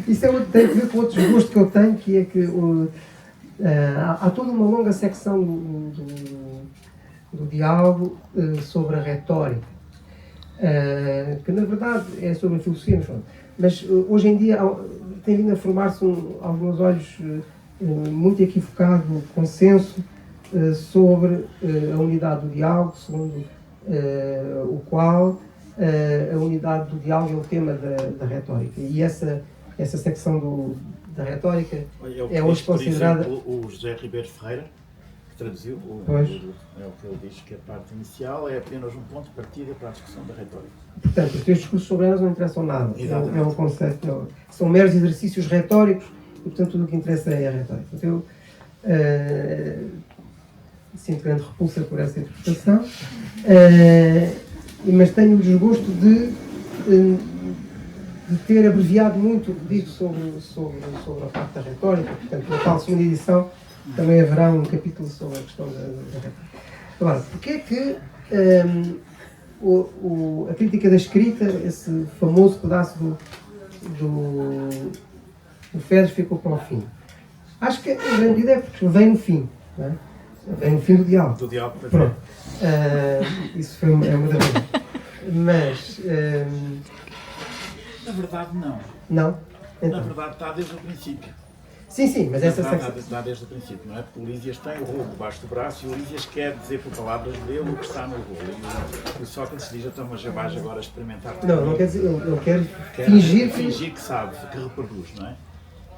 B: Isso tem a ver com outros gostos que eu tenho, que é que há toda uma longa secção do diálogo sobre a retórica, que na verdade é sobre a filosofia, mas hoje em dia tem vindo a formar-se, aos meus olhos, muito equivocado consenso sobre a unidade do diálogo, segundo o qual a unidade do diálogo é o tema da retórica. E essa secção da retórica é hoje considerada...
A: Por exemplo, o José Ribeiro Ferreira, que traduziu,
B: Pois.
A: é o que ele diz, que a parte inicial é apenas um ponto de partida para a discussão da retórica.
B: Portanto, os teus discursos sobre elas não interessam nada.
A: Exatamente.
B: É um conceito. São meros exercícios retóricos e, portanto, tudo o que interessa é a retórica. Portanto, eu sinto grande repulsa por essa interpretação, mas tenho o desgosto de ter abreviado muito o que digo sobre a parte da retórica. Portanto, na tal segunda edição também haverá um capítulo sobre a questão da retórica. Agora, porque é que a crítica da escrita, esse famoso pedaço do Fedro ficou para o fim? Acho que a grande ideia é porque vem no fim, não é? Vem no fim do diálogo.
A: Do diálogo,
B: Pronto. Isso é uma das coisas. Mas...
A: na verdade, não.
B: não? Então.
A: Na verdade, está desde o princípio.
B: Sim, mas essa secção...
A: Está desde o princípio, não é? Porque o Lísias tem o rolo debaixo do braço e o Lísias quer dizer por palavras dele o que está no rolo. E o Sócrates diz, então, mas já vais agora experimentar.
B: Não quer dizer, ele quer fingir
A: que sabe, que reproduz, não é?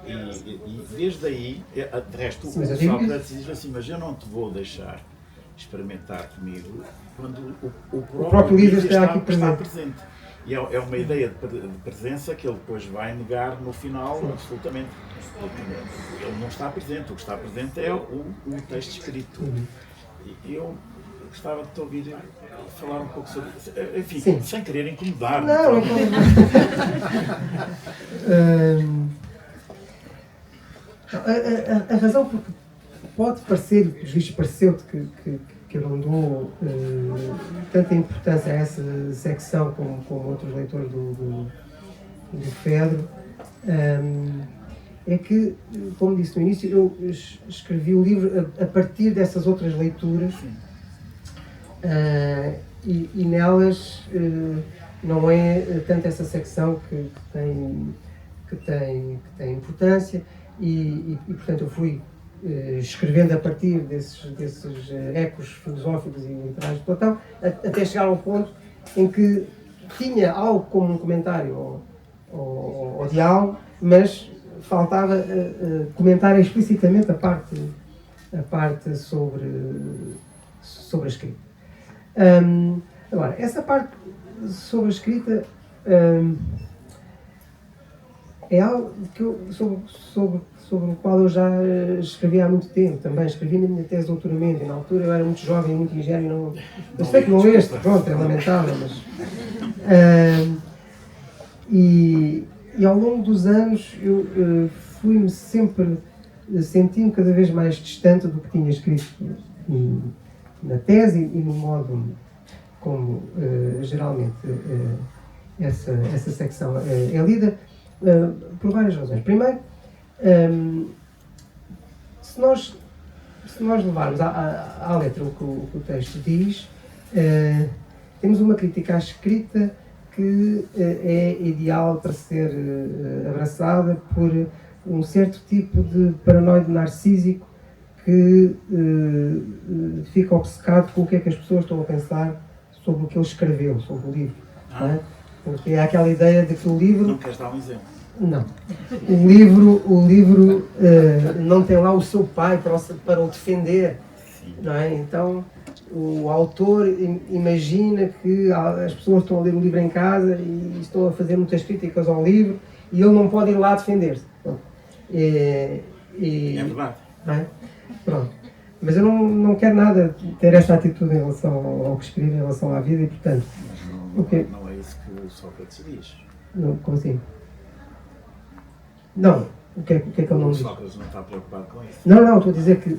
A: E desde aí, de resto,
B: Sim,
A: o Sócrates diz assim, mas eu não te vou deixar experimentar comigo quando o próprio Lísias está presente. E é uma ideia de presença que ele depois vai negar no final, absolutamente. Porque ele não está presente, o que está presente é o texto escrito. E eu gostava de te ouvir falar um pouco sobre isso. Enfim, sim, sem querer incomodar.
B: Não. A razão porque pode parecer, pelos vistos pareceu-te que eu não dou tanta importância a essa secção como outros leitores do Fedro, é que, como disse no início, eu escrevi o livro a partir dessas outras leituras e nelas não é tanto essa secção que tem importância e portanto eu fui escrevendo a partir desses ecos filosóficos e literários de Platão, até chegar ao ponto em que tinha algo como um comentário ao diálogo, mas faltava comentar explicitamente a parte sobre a escrita. Agora, essa parte sobre a escrita é algo sobre o qual eu já escrevi há muito tempo também. Escrevi na minha tese de doutoramento e na altura eu era muito jovem, muito ingênuo. Eu sei que não este, pronto, é lamentável, mas... E ao longo dos anos eu fui-me sempre sentindo cada vez mais distante do que tinha escrito na tese e no modo como geralmente essa secção é lida, por várias razões. Primeiro, se nós levarmos à letra o que o texto diz, temos uma crítica à escrita que é ideal para ser abraçada por um certo tipo de paranoide narcísico que fica obcecado com o que é que as pessoas estão a pensar sobre o que ele escreveu, sobre o livro. Não é? Porque há aquela ideia de que o livro...
A: Não queres dar um exemplo?
B: Não. O livro não tem lá o seu pai para o defender. Não é? Então, o autor imagina que as pessoas estão a ler o livro em casa e estão a fazer muitas críticas ao livro e ele não pode ir lá defender-se.
A: É verdade.
B: Não é? Pronto. Mas eu não quero nada ter esta atitude em relação ao que escrevo, em relação à vida e, portanto...
A: Mas não é isso que o Sócrates diz.
B: Não, como assim? Não. O que é que ele não diz?
A: O Sócrates não está preocupado com isso.
B: Não, estou a dizer que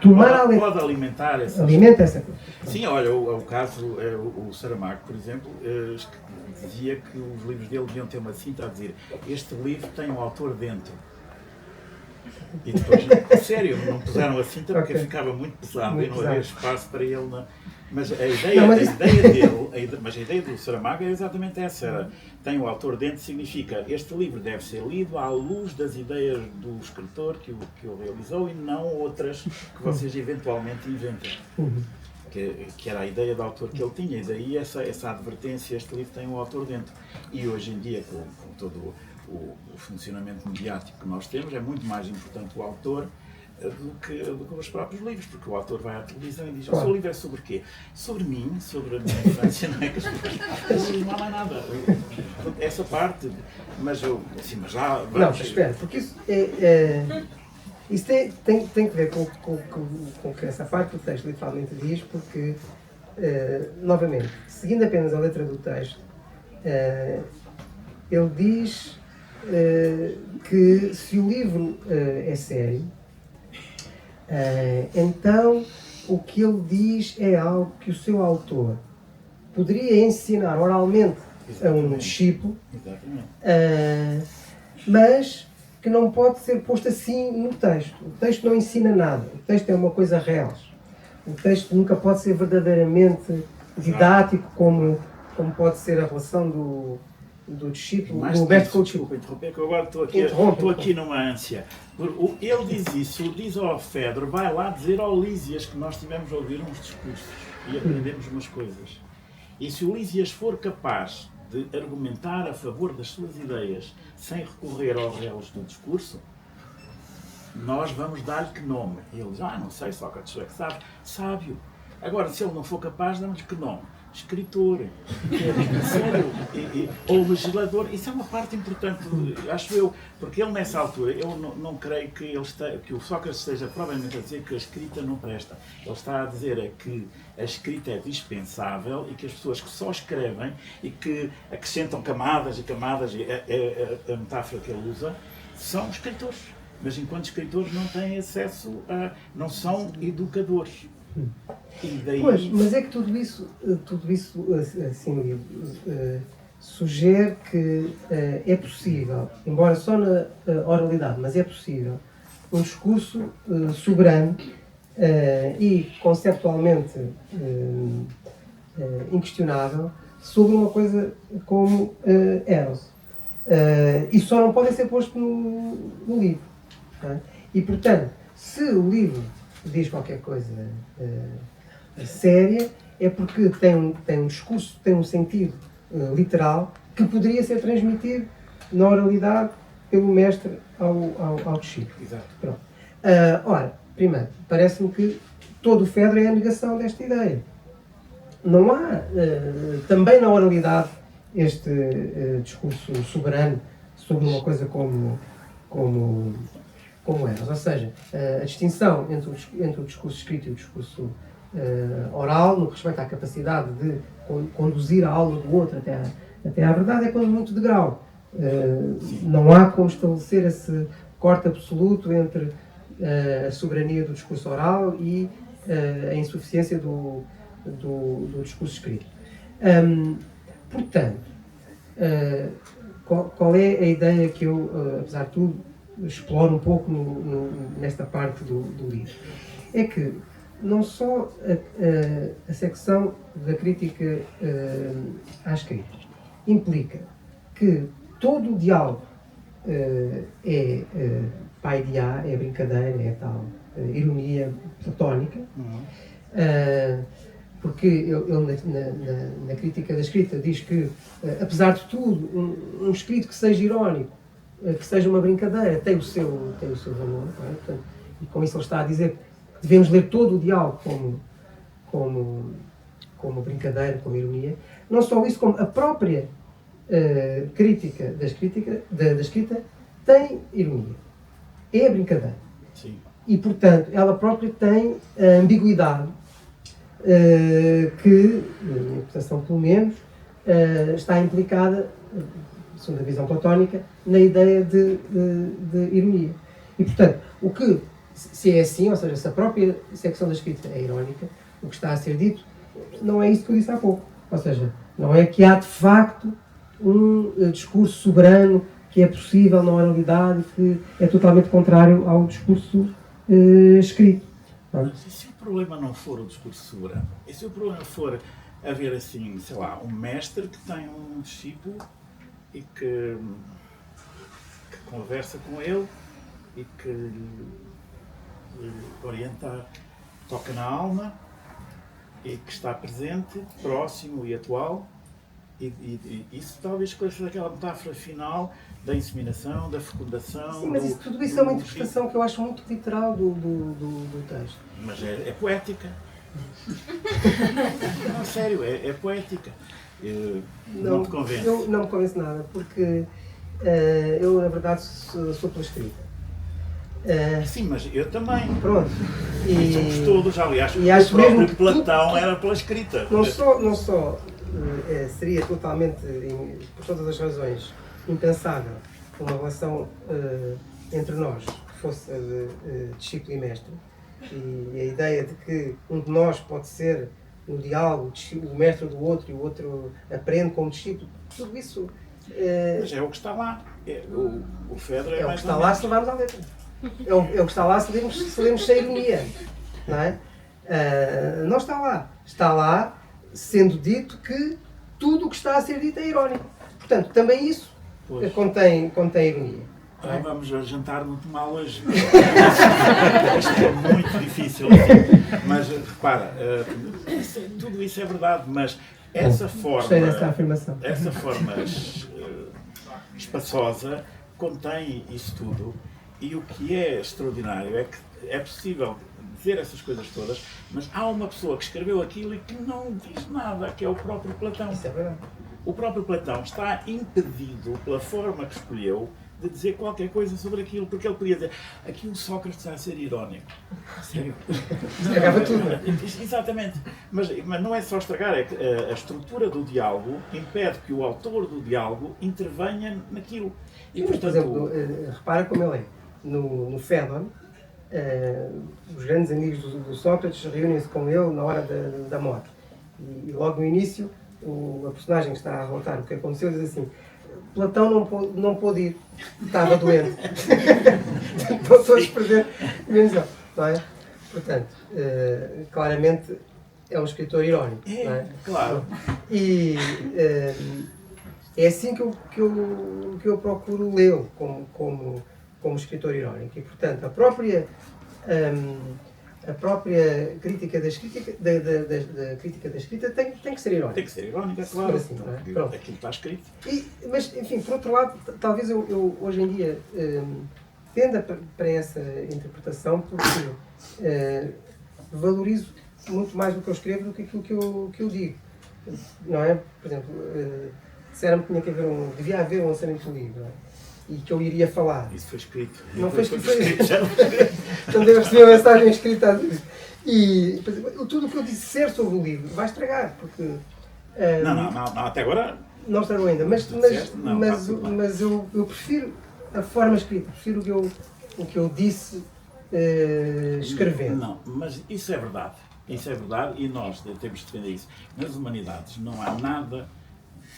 B: tomar
A: pode alimentar essa...
B: Alimenta essa coisa.
A: Sim, olha, o caso, o Saramago, por exemplo, dizia que os livros dele deviam ter uma cinta a dizer: este livro tem um autor dentro. E depois, sério, não puseram a cinta porque ficava muito pesado e não havia espaço para ele. Mas a ideia do Saramago é exatamente essa. Era, tem o autor dentro, significa este livro deve ser lido à luz das ideias do escritor que o realizou e não outras que vocês eventualmente inventam. Que era a ideia do autor que ele tinha, e daí essa advertência: este livro tem um autor dentro. E hoje em dia, com todo o funcionamento mediático que nós temos, é muito mais importante o autor do que os próprios livros, porque o autor vai à televisão e diz:
B: Claro.
A: o seu livro é sobre o quê? Sobre mim, sobre a minha infância, não é? Que as pessoas não há mais nada. Essa parte, mas eu, assim, mas já.
B: Não,
A: Vamos,
B: espera, porque isso tem que ver com o que essa parte do texto literalmente diz, porque, novamente, seguindo apenas a letra do texto, ele diz que se o livro é sério, então o que ele diz é algo que o seu autor poderia ensinar oralmente a um discípulo,
A: Exatamente.
B: mas que não pode ser posto assim no texto. O texto não ensina nada. O texto é uma coisa real. O texto nunca pode ser verdadeiramente didático como pode ser a relação do discípulo,
A: Mais
B: do mestre com o discípulo.
A: desculpa interromper, que eu agora estou
B: Interrompe.
A: aqui numa ânsia. Ele diz isso, diz ao Fedro, vai lá dizer ao Lísias que nós tivemos a ouvir uns discursos e aprendemos umas coisas. E se o Lísias for capaz de argumentar a favor das suas ideias sem recorrer aos réus do discurso, nós vamos dar-lhe que nome? E ele diz: não sei, Sócrates é que sabe. Sábio. Agora, se ele não for capaz, damos-lhe que nome? Escritor. Sério. Ou legislador. Isso é uma parte importante, acho eu, porque ele nessa altura, eu não creio que o Sócrates esteja provavelmente a dizer que a escrita não presta. Ele está a dizer que a escrita é dispensável e que as pessoas que só escrevem e que acrescentam camadas e camadas, a metáfora que ele usa, são escritores. Mas enquanto escritores não têm acesso não são educadores. E daí...
B: Pois, mas é que tudo isso assim, sugere que é possível, embora só na oralidade, mas é possível um discurso soberano e conceptualmente inquestionável sobre uma coisa como Eros. E só não podem ser postos no livro. Tá? E, portanto, se o livro diz qualquer coisa séria, é porque tem um discurso, tem um sentido literal que poderia ser transmitido na oralidade pelo mestre ao discípulo.
A: Exato.
B: Pronto. Ora, primeiro, parece-me que todo o Fedro é a negação desta ideia. Não há, também na oralidade, este discurso soberano sobre uma coisa como Eros. Ou seja, a distinção entre o discurso escrito e o discurso oral, no que respeita à capacidade de conduzir a aula do outro até à verdade, é quando muito de grau. Não há como estabelecer esse corte absoluto entre a soberania do discurso oral e a insuficiência do discurso escrito. Portanto, qual é a ideia que eu, apesar de tudo, exploro um pouco nesta parte do livro? É que não só a secção da crítica à escrita implica que todo o diálogo é pai de A, é brincadeira, é tal ironia platónica, porque ele na crítica da escrita diz que, apesar de tudo, um escrito que seja irónico, que seja uma brincadeira, tem o seu valor. Não é? Portanto, e com isso ele está a dizer que devemos ler todo o diálogo como brincadeira, como ironia. Não só isso, como a própria crítica da escrita tem ironia. É a brincadeira.
A: Sim.
B: E, portanto, ela própria tem a ambiguidade que, na minha interpretação pelo menos, está implicada, segundo a visão platónica, na ideia de ironia. E, portanto, se é assim, ou seja, se a própria secção da escrita é irónica, o que está a ser dito não é isso que eu disse há pouco. Ou seja, não é que há de facto um discurso soberano que é possível na oralidade, que é totalmente contrário ao discurso escrito.
A: Mas e se o problema não for o discurso soberano? E se o problema for haver, assim, sei lá, um mestre que tem um discípulo e que conversa com ele e que lhe orienta, toca na alma e que está presente, próximo e atual, E isso talvez esclareça aquela metáfora final da inseminação, da fecundação.
B: Sim, mas tudo isso é uma interpretação que eu acho muito literal do texto.
A: Mas é poética. Não, sério, é poética. Não te convence?
B: Eu não me convenço nada, porque eu, na verdade, sou pela escrita.
A: Sim, mas eu também.
B: Pronto.
A: Somos todos, aliás,
B: e acho
A: o próprio
B: mesmo que
A: Platão era pela escrita.
B: Não só seria totalmente, por todas as razões, impensável uma relação entre nós que fosse discípulo e mestre, e a ideia de que um de nós pode ser no diálogo o mestre do outro e o outro aprende como discípulo, tudo isso...
A: Mas é o que está lá. O Fedro é
B: o que
A: mais
B: está lá se levarmos à letra. É o que está lá se lemos sem ironia. Não é? Não está lá. Está lá sendo dito que tudo o que está a ser dito é irónico. Portanto, também isso contém ironia.
A: Vamos jantar muito mal hoje. Isto é muito difícil. Mas repara, tudo isso é verdade, mas essa forma.
B: Gostei dessa afirmação.
A: Essa forma espaçosa contém isso tudo. E o que é extraordinário é que é possível dizer essas coisas todas, mas há uma pessoa que escreveu aquilo e que não diz nada, que é o próprio Platão.
B: Isso é verdade.
A: O próprio Platão está impedido, pela forma que escolheu, de dizer qualquer coisa sobre aquilo, porque ele podia dizer aqui o Sócrates está a ser irónico. Sério?
B: Estragava tudo.
A: Exatamente. Mas não é só estragar, é que a estrutura do diálogo impede que o autor do diálogo intervenha naquilo. E,
B: Mas, por
A: portanto,
B: exemplo, repara como ele é. No Fédon, os grandes amigos do Sócrates reúnem-se com ele na hora da morte. E logo no início, a personagem que está a relatar o que aconteceu diz assim: Platão não pôde ir, estava doente. Estão todos presentes, menos ele, não é? Portanto, claramente é um escritor irónico. Não é?
A: Claro.
B: E é assim que eu procuro lê-lo como escritor irónico. E, portanto, a própria crítica da escrita tem que ser irónica.
A: Tem que ser irónica, claro.
B: Assim, não é?
A: Aquilo está escrito.
B: Mas, enfim, por outro lado, talvez eu hoje em dia tenda para essa interpretação, porque valorizo muito mais o que eu escrevo do que aquilo que eu digo. Não é? Por exemplo, disseram-me que devia haver um lançamento do livro, não é? E que eu iria falar.
A: Isso foi escrito.
B: Não foi escrito.
A: Já não foi escrito.
B: Então devo receber a mensagem escrita a dizer. E tudo o que eu disser sobre o livro vai estragar, porque...
A: Não, até agora...
B: Não estragou ainda, mas eu prefiro a forma escrita, prefiro o que eu disse escrevendo.
A: Não, mas isso é verdade. Isso é verdade e nós temos de defender isso. Nas humanidades não há nada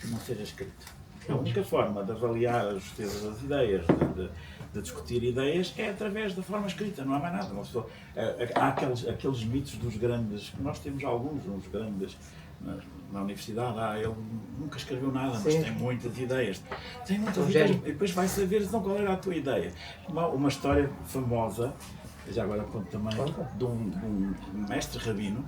A: que não seja escrito. A única forma de avaliar a justeza das ideias, de discutir ideias, é através da forma escrita, não há mais nada. Há aqueles mitos dos grandes, nós temos alguns, uns grandes, na universidade, ele nunca escreveu nada, mas tem muitas ideias. Tem muitas ideias, e depois vai saber então, qual era a tua ideia. Uma história famosa, já agora conto também, de um mestre rabino,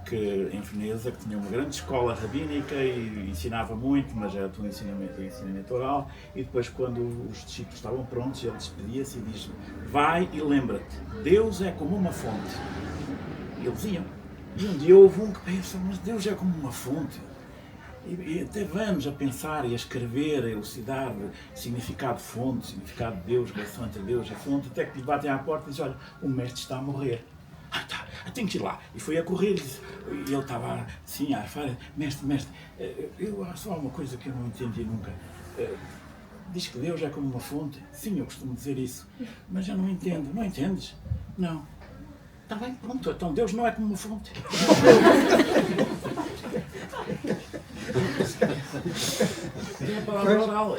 A: que em Veneza, que tinha uma grande escola rabínica e ensinava muito, mas era tudo ensinamento oral, e depois quando os discípulos estavam prontos, ele despedia-se e diz: vai e lembra-te, Deus é como uma fonte. E eles iam. E um dia houve um que pensa: mas Deus é como uma fonte. E até vamos a pensar e a escrever, a elucidar o significado de fonte, o significado de Deus, relação entre Deus e a fonte, até que lhe batem à porta e dizem: olha, o mestre está a morrer. Tá, tenho que ir lá. E foi a correr e ele estava assim a arfar: mestre, eu só há uma coisa que eu não entendi nunca. Diz que Deus é como uma fonte. Sim, eu costumo dizer isso. Mas eu não entendo. Não entendes? Não. Está bem, pronto. Então Deus não é como uma fonte. É a palavra oral.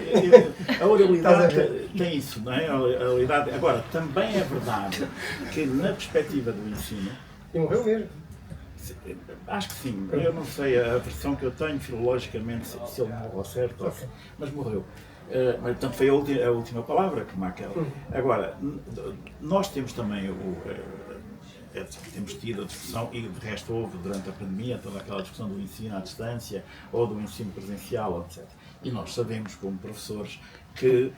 A: A oralidade tem isso, não é? A oralidade. Agora, também é verdade que na perspectiva do ensino...
B: E morreu mesmo.
A: Acho que sim. Eu não sei a versão que eu tenho filologicamente, se ele morreu certo, mas morreu. Mas, portanto, foi a última palavra, como aquela. Agora, nós temos também temos tido a discussão, e de resto houve durante a pandemia toda aquela discussão do ensino à distância ou do ensino presencial, etc. E nós sabemos, como professores, que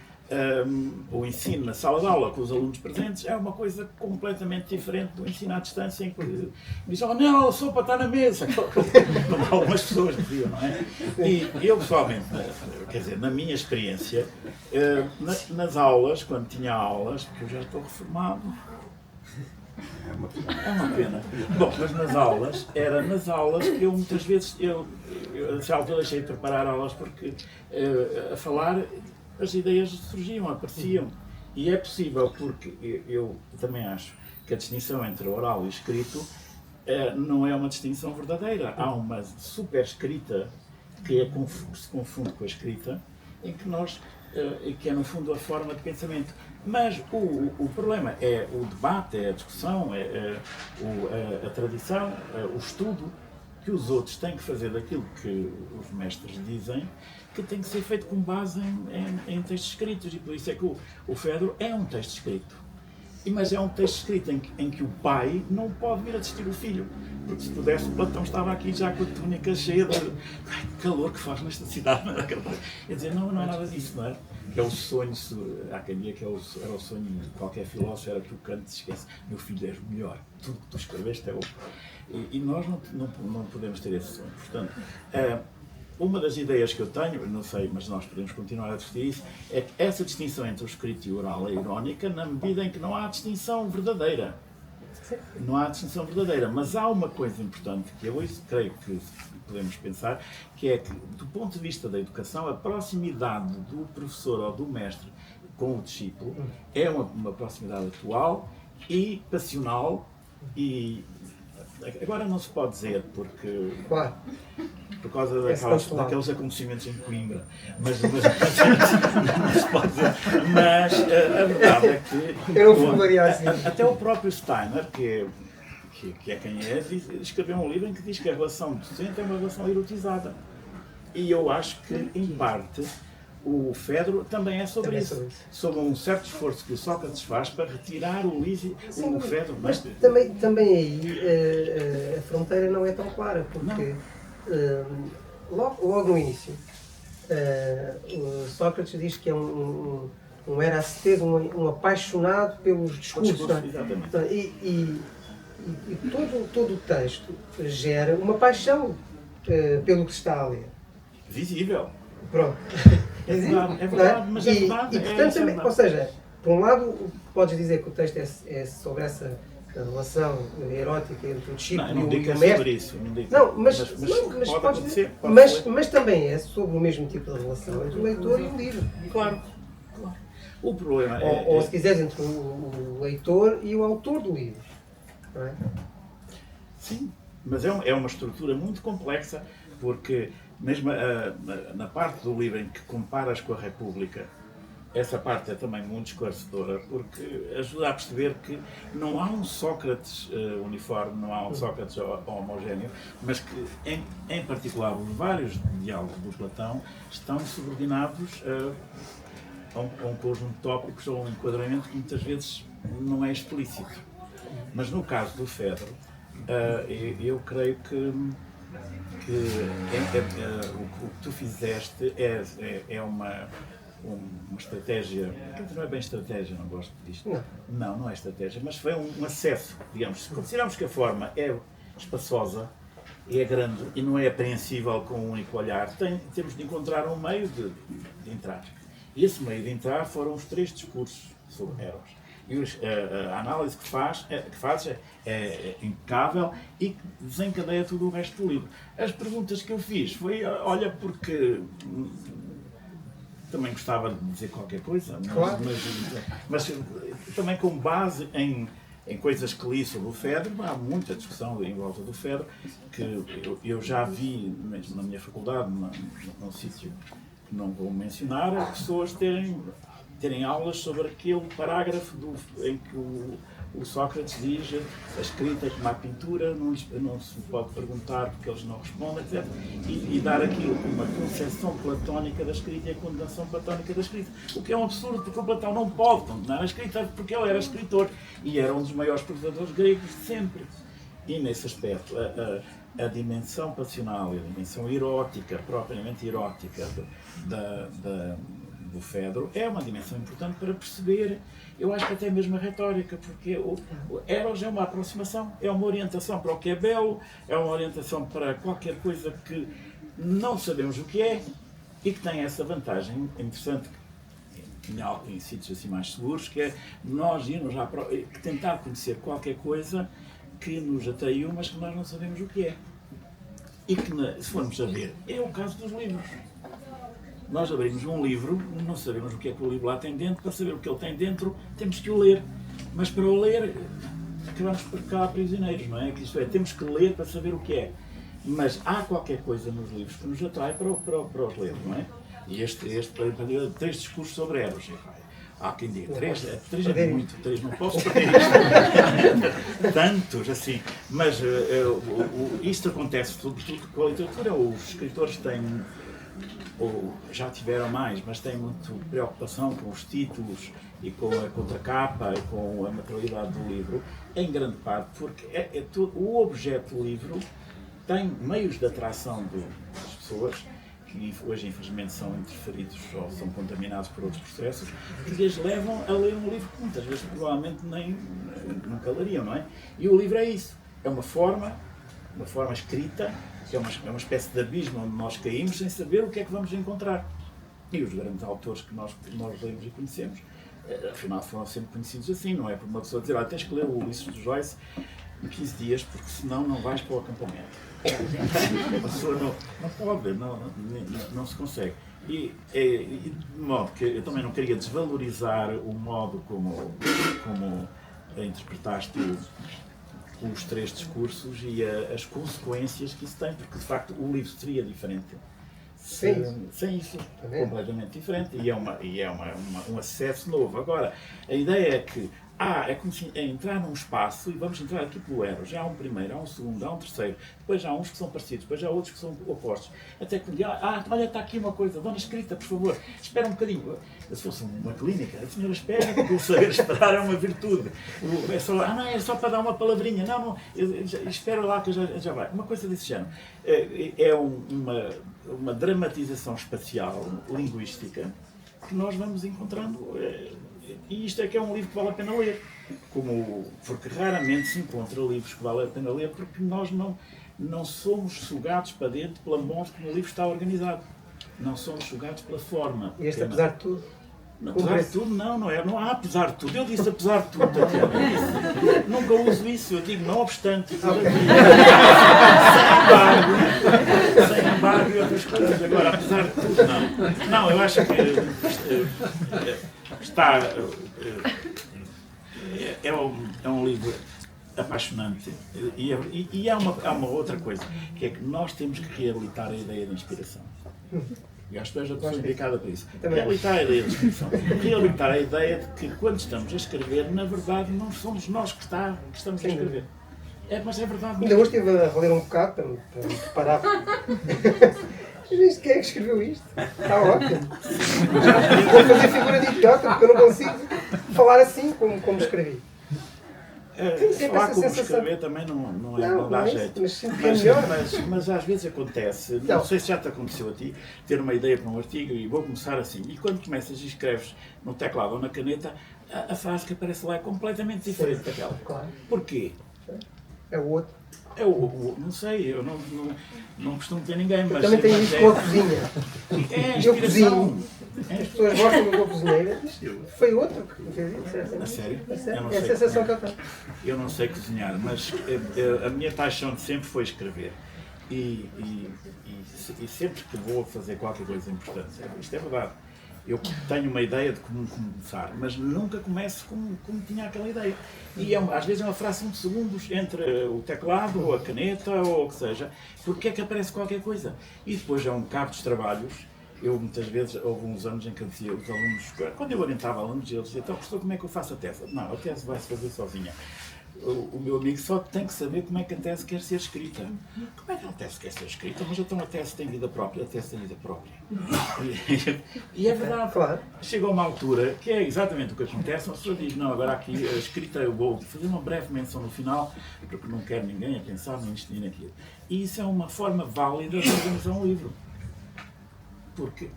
A: o ensino na sala de aula com os alunos presentes é uma coisa completamente diferente do ensino à distância, em que dizem, oh não, a sopa está na mesa, como algumas pessoas diziam, não é? E eu pessoalmente, quer dizer, na minha experiência, nas aulas, quando tinha aulas, porque eu já estou reformado, é uma pena. Bom, mas era nas aulas que eu muitas vezes, já deixei de preparar aulas porque a falar as ideias surgiam, apareciam. E é possível porque eu também acho que a distinção entre oral e escrito não é uma distinção verdadeira. Há uma super escrita que se confunde com a escrita, em que que é no fundo a forma de pensamento. Mas o problema é o debate, é a discussão, a tradição, o estudo que os outros têm que fazer daquilo que os mestres dizem, que tem que ser feito com base em textos escritos. E por isso é que o Fedro é um texto escrito. Mas é um texto escrito em que o pai não pode vir assistir o filho. Porque se pudesse, o Platão estava aqui já com a túnica cheia de calor que faz nesta cidade. Quer dizer, não é nada disso, não é? Que é o sonho, há quem diga que era o sonho de qualquer filósofo, era que o Kant se esquece, meu filho, és o melhor, tudo que tu escreveste é bom. E nós não podemos ter esse sonho. Portanto, uma das ideias que eu tenho, não sei, mas nós podemos continuar a discutir isso, é que essa distinção entre o escrito e o oral é irónica na medida em que não há distinção verdadeira. Não há distinção verdadeira, mas há uma coisa importante que eu creio que podemos pensar, que é que, do ponto de vista da educação, a proximidade do professor ou do mestre com o discípulo é uma proximidade atual e passional e agora não se pode dizer porque
B: Claro.
A: por causa daqueles acontecimentos em Coimbra, mas não se pode dizer. Mas a verdade é que
B: Eu não faria assim.
A: até o próprio Steiner, que é quem é, escreveu um livro em que diz que a relação docente é uma relação erotizada. E eu acho que, em parte, o Fedro também é sobre isso. Sobre um certo esforço que o Sócrates faz para retirar o Fedro.
B: Mas também aí a fronteira não é tão clara, porque logo no início, o Sócrates diz que é um Erastes, um apaixonado pelos discursos.
A: Exatamente.
B: E todo o texto gera uma paixão pelo que se está a ler.
A: Visível.
B: Pronto.
A: É verdade, mas é verdade.
B: E portanto, também, ou seja, por um lado, podes dizer que o texto é sobre essa relação erótica entre o discípulo
A: não
B: e
A: digo
B: o
A: sobre
B: mestre.
A: isso. Não digo.
B: Não, mas
A: pode
B: pode
A: acontecer.
B: dizer. Mas também é sobre o mesmo tipo de relação entre o leitor e o livro.
A: Claro. O problema
B: Ou se quiseres, entre o leitor e o autor do livro. Não é?
A: Sim, mas é uma estrutura muito complexa, porque mesmo na parte do livro em que comparas com a República, essa parte é também muito esclarecedora, porque ajuda a perceber que não há um Sócrates uniforme, não há um Sócrates homogéneo, mas que, em particular, vários diálogos do Platão estão subordinados a um conjunto de tópicos ou a um enquadramento que muitas vezes não é explícito. Mas no caso do Fedro, eu creio que o que tu fizeste é uma estratégia, não é bem estratégia, não gosto disto. Não é estratégia, mas foi um acesso, digamos. Se considerarmos que a forma é espaçosa, é grande e não é apreensível com um único olhar, temos de encontrar um meio de entrar. E esse meio de entrar foram os 3 discursos sobre Eros. E a análise que fazes é impecável e desencadeia tudo o resto do livro. As perguntas que eu fiz foi, olha, porque também gostava de dizer qualquer coisa, mas também com base em coisas que li sobre o Fedro. Há muita discussão em volta do Fedro, que eu já vi mesmo na minha faculdade, num sítio que não vou mencionar, pessoas terem aulas sobre aquele parágrafo em que o o Sócrates diz a escrita é como a pintura, não se pode perguntar porque eles não respondem, etc. E dar aquilo como uma concepção platónica da escrita e a condenação platónica da escrita. O que é um absurdo, porque o Platão não pode condenar a escrita, porque ele era escritor e era um dos maiores pensadores gregos de sempre. E nesse aspecto, a dimensão passional e a dimensão erótica, propriamente erótica do Fedro é uma dimensão importante para perceber, eu acho que até mesmo a retórica, porque o Eros é uma aproximação, é uma orientação para o que é belo, é uma orientação para qualquer coisa que não sabemos o que é e que tem essa vantagem interessante em sítios assim mais seguros, que é nós irmos tentar conhecer qualquer coisa que nos atraiu, mas que nós não sabemos o que é. E que, se formos a ver, é o caso dos livros. Nós abrimos um livro, não sabemos o que é que o livro lá tem dentro, para saber o que ele tem dentro, temos que o ler. Mas para o ler, acabamos por ficar prisioneiros, não é? Isto é, temos que ler para saber o que é. Mas há qualquer coisa nos livros que nos atrai para os ler, não é? E três discursos sobre Eros. Há quem diga, três é muito, três não posso perder isto. Tantos, assim. Mas isto acontece sobretudo com a literatura. Os escritores têm, ou já tiveram mais, mas têm muito preocupação com os títulos e com a contracapa e com a materialidade do livro, em grande parte, porque o objeto do livro tem meios de atração das pessoas, que hoje infelizmente são interferidos ou são contaminados por outros processos, que lhes levam a ler um livro que muitas vezes provavelmente nunca leriam, não é? E o livro é isso, é uma forma escrita, que é uma espécie de abismo onde nós caímos sem saber o que é que vamos encontrar. E os grandes autores que nós lemos e conhecemos, afinal foram sempre conhecidos assim, não é? Por uma pessoa dizer, tens que ler o Ulisses de Joyce em 15 dias, porque senão não vais para o acampamento. A pessoa não pode, não se consegue. E de modo que eu também não queria desvalorizar o modo como interpretaste os três discursos e as consequências que isso tem, porque de facto o livro seria diferente sem isso, completamente diferente, e é um acesso novo. Agora, a ideia é que é como se entrar num espaço, e vamos entrar aqui pelo Eros, já há um primeiro, há um segundo, há um terceiro, depois há uns que são parecidos, depois há outros que são opostos, até que olha, está aqui uma coisa, dona escrita, por favor, espera um bocadinho. Se fosse uma clínica, a senhora espera, porque o saber esperar é uma virtude. É só para dar uma palavrinha, espera lá que já vai. Uma coisa desse género. É uma dramatização espacial, linguística, que nós vamos encontrando. E isto é que é um livro que vale a pena ler, porque raramente se encontra livros que vale a pena ler, porque nós não somos sugados para dentro pela modo como o livro está organizado, não somos sugados pela forma.
B: E este apesar de tudo?
A: Apesar de tudo, não há apesar de tudo. Eu disse apesar de tudo, nunca uso isso, eu digo não obstante. Sem embargo e outras coisas. Agora, apesar de tudo, não. Eu acho que está. É um livro apaixonante. E há uma outra coisa, que é que nós temos que reabilitar a ideia da inspiração. E acho que já estou indicada para isso. Reabilitar a ideia da inspiração. Reabilitar a ideia de que quando estamos a escrever, na verdade, não somos nós que estamos a escrever. Mas é verdade.
B: Ainda hoje estive a reler um bocado para me preparar. Mas quem é que escreveu isto? Está ótimo. Vou fazer figura de idiota, porque eu não consigo falar assim como escrevi.
A: Falar como escrever também não dá jeito. Mas às vezes acontece, não sei se já te aconteceu a ti, ter uma ideia para um artigo e vou começar assim. E quando começas e escreves no teclado ou na caneta, a frase que aparece lá é completamente diferente daquela.
B: Claro.
A: Porquê?
B: É o outro.
A: Não sei, eu não costumo ter ninguém, mas...
B: Também tenho isso com a cozinha.
A: É a
B: eu cozinho.
A: inspiração.
B: As pessoas gostam da tua cozinheira. Foi outro que fez isso.
A: A sério?
B: É a sensação que eu tenho.
A: Eu não sei cozinhar, mas a minha paixão de sempre foi escrever. E sempre que vou fazer qualquer coisa importante, isto é verdade, eu tenho uma ideia de como começar, mas nunca começo como tinha aquela ideia. E às vezes é uma fração de segundos entre o teclado ou a caneta ou o que seja, porque é que aparece qualquer coisa. E depois é um cabo dos trabalhos eu muitas vezes, houve uns anos em que eu dizia, os alunos, quando eu orientava alunos, eles diziam, então professor, como é que eu faço a tese? Não, a tese vai-se fazer sozinha. O meu amigo só tem que saber como é que a tese quer ser escrita. Como é que a tese quer ser escrita? Mas então a tese tem vida própria, a tese tem vida própria. E é verdade.
B: Claro.
A: Chega a uma altura que é exatamente o que acontece, uma pessoa diz, não, agora aqui a escrita eu vou fazer uma breve menção no final, porque não quero ninguém a pensar nisto e naquilo. E isso é uma forma válida de organizar um livro. Porque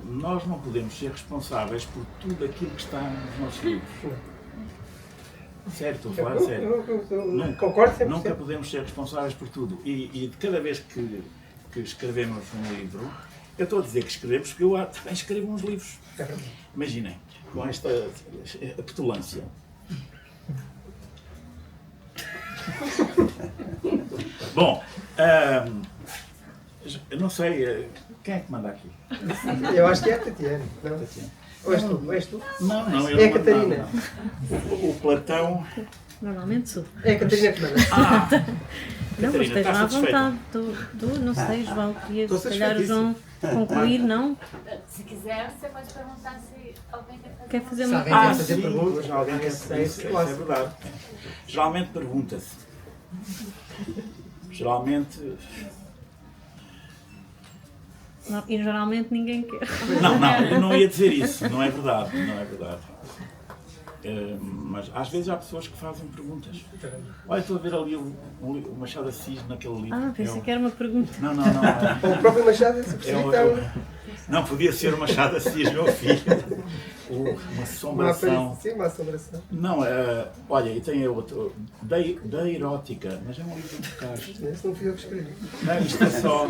A: nós não podemos ser responsáveis por tudo aquilo que está nos nossos livros. Certo, estou a falar sério.
B: Concordo 100%.
A: Nunca podemos ser responsáveis por tudo. E de cada vez que escrevemos um livro, eu estou a dizer que escrevemos porque eu também escrevo uns livros. Imaginem, com esta petulância. Bom, eu não sei, quem é que manda aqui?
B: Eu acho que é a Tatiana. Não?
A: Tatiana.
B: Ou és tu? Ou és tu?
A: Não, eu
B: É a
A: não mando
B: Catarina.
A: nada, não. O Platão...
E: Normalmente sou.
B: É a Catarina que manda.
E: Não, mas
A: Catarina,
E: estejam
A: está
E: à
A: satisfeita?
E: vontade. Tu, não sei, João, queria
B: Estou
E: se calhar o João
B: satisfeitíssimo.
E: concluir, não?
D: Se quiser, você pode perguntar se alguém quer fazer.
E: Quer fazer
B: Se
E: uma
B: alguém quer
E: pergunta?
B: fazer
A: sim,
B: perguntas,
A: pois alguém quer
B: isso
A: fazer isso, é verdade. Geralmente pergunta-se. Geralmente...
E: Não, e geralmente ninguém quer.
A: Não, eu não ia dizer isso, não é verdade, não é verdade. Mas às vezes há pessoas que fazem perguntas. Olha, estou a ver ali o Machado de Assis naquele livro.
E: Ah, pensei que era uma pergunta.
A: Não.
B: O próprio Machado, se
A: É
B: perceber,
A: não, podia ser o Machado de Assis, meu filho. Uma assombração.
B: Sim, uma assombração.
A: Não, olha, e tem outro, da erótica, mas é um livro muito caro.
B: Esse não fui eu que escrevi.
A: Não, isto é só,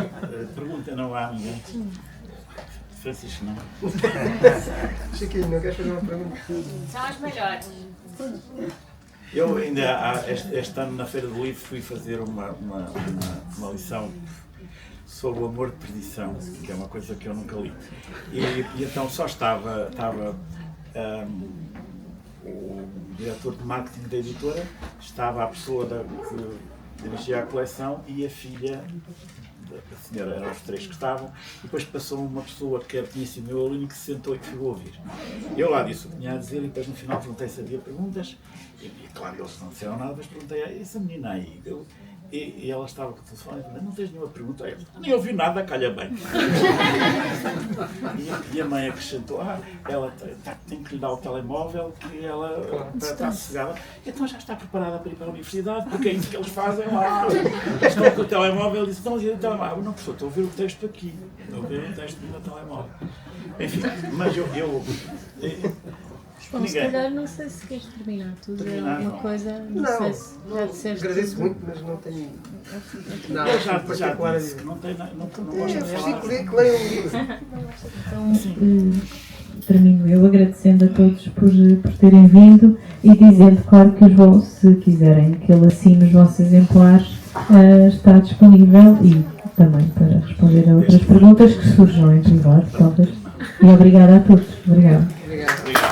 A: pergunta, não há ninguém. Francisco, não.
B: Chiquinho, não queres fazer uma pergunta?
D: São as melhores.
A: Eu ainda, este ano na Feira do Livro, fui fazer uma lição sobre o amor de perdição, que é uma coisa que eu nunca li. E então só estava o diretor de marketing da editora, estava a pessoa que dirigia a coleção e a filha da senhora, eram os três que estavam, e depois passou uma pessoa que tinha sido meu aluno que se sentou e que ficou a ouvir. Eu lá disse o que tinha a dizer e depois no final perguntei se havia perguntas, e claro, eles não disseram nada, mas perguntei a essa menina aí, e ela estava com o telefone e falou, não tens nenhuma pergunta? Eu nem ouvi nada, calha bem. E a mãe acrescentou, ela tem que lhe dar o telemóvel, que ela está sossegada. Então já está preparada para ir para a universidade, porque é isso que eles fazem lá. Estou com o telemóvel e disse, não, o telemóvel. Não, professor, estou a ouvir o texto aqui. Estou a ouvir o texto do meu telemóvel. Enfim, mas eu
E: João, se calhar não sei se queres terminar. Tu dizer
A: Terminar,
E: alguma
A: não.
E: coisa, não sei se já disseste.
B: Agradeço
E: tudo.
B: muito, mas não tenho nada
A: eu já
B: particular a
A: disse
B: dizer.
A: que não gosto
B: É,
A: de falar.
B: Chico, que leiam um livro.
D: Então, termino eu agradecendo a todos por terem vindo e dizendo, claro, que o João, se quiserem que ele assine os vossos exemplares, está disponível e também para responder a outras perguntas que surjam em privado, talvez. E obrigada a todos. Obrigada.
B: Obrigado.
A: Obrigado.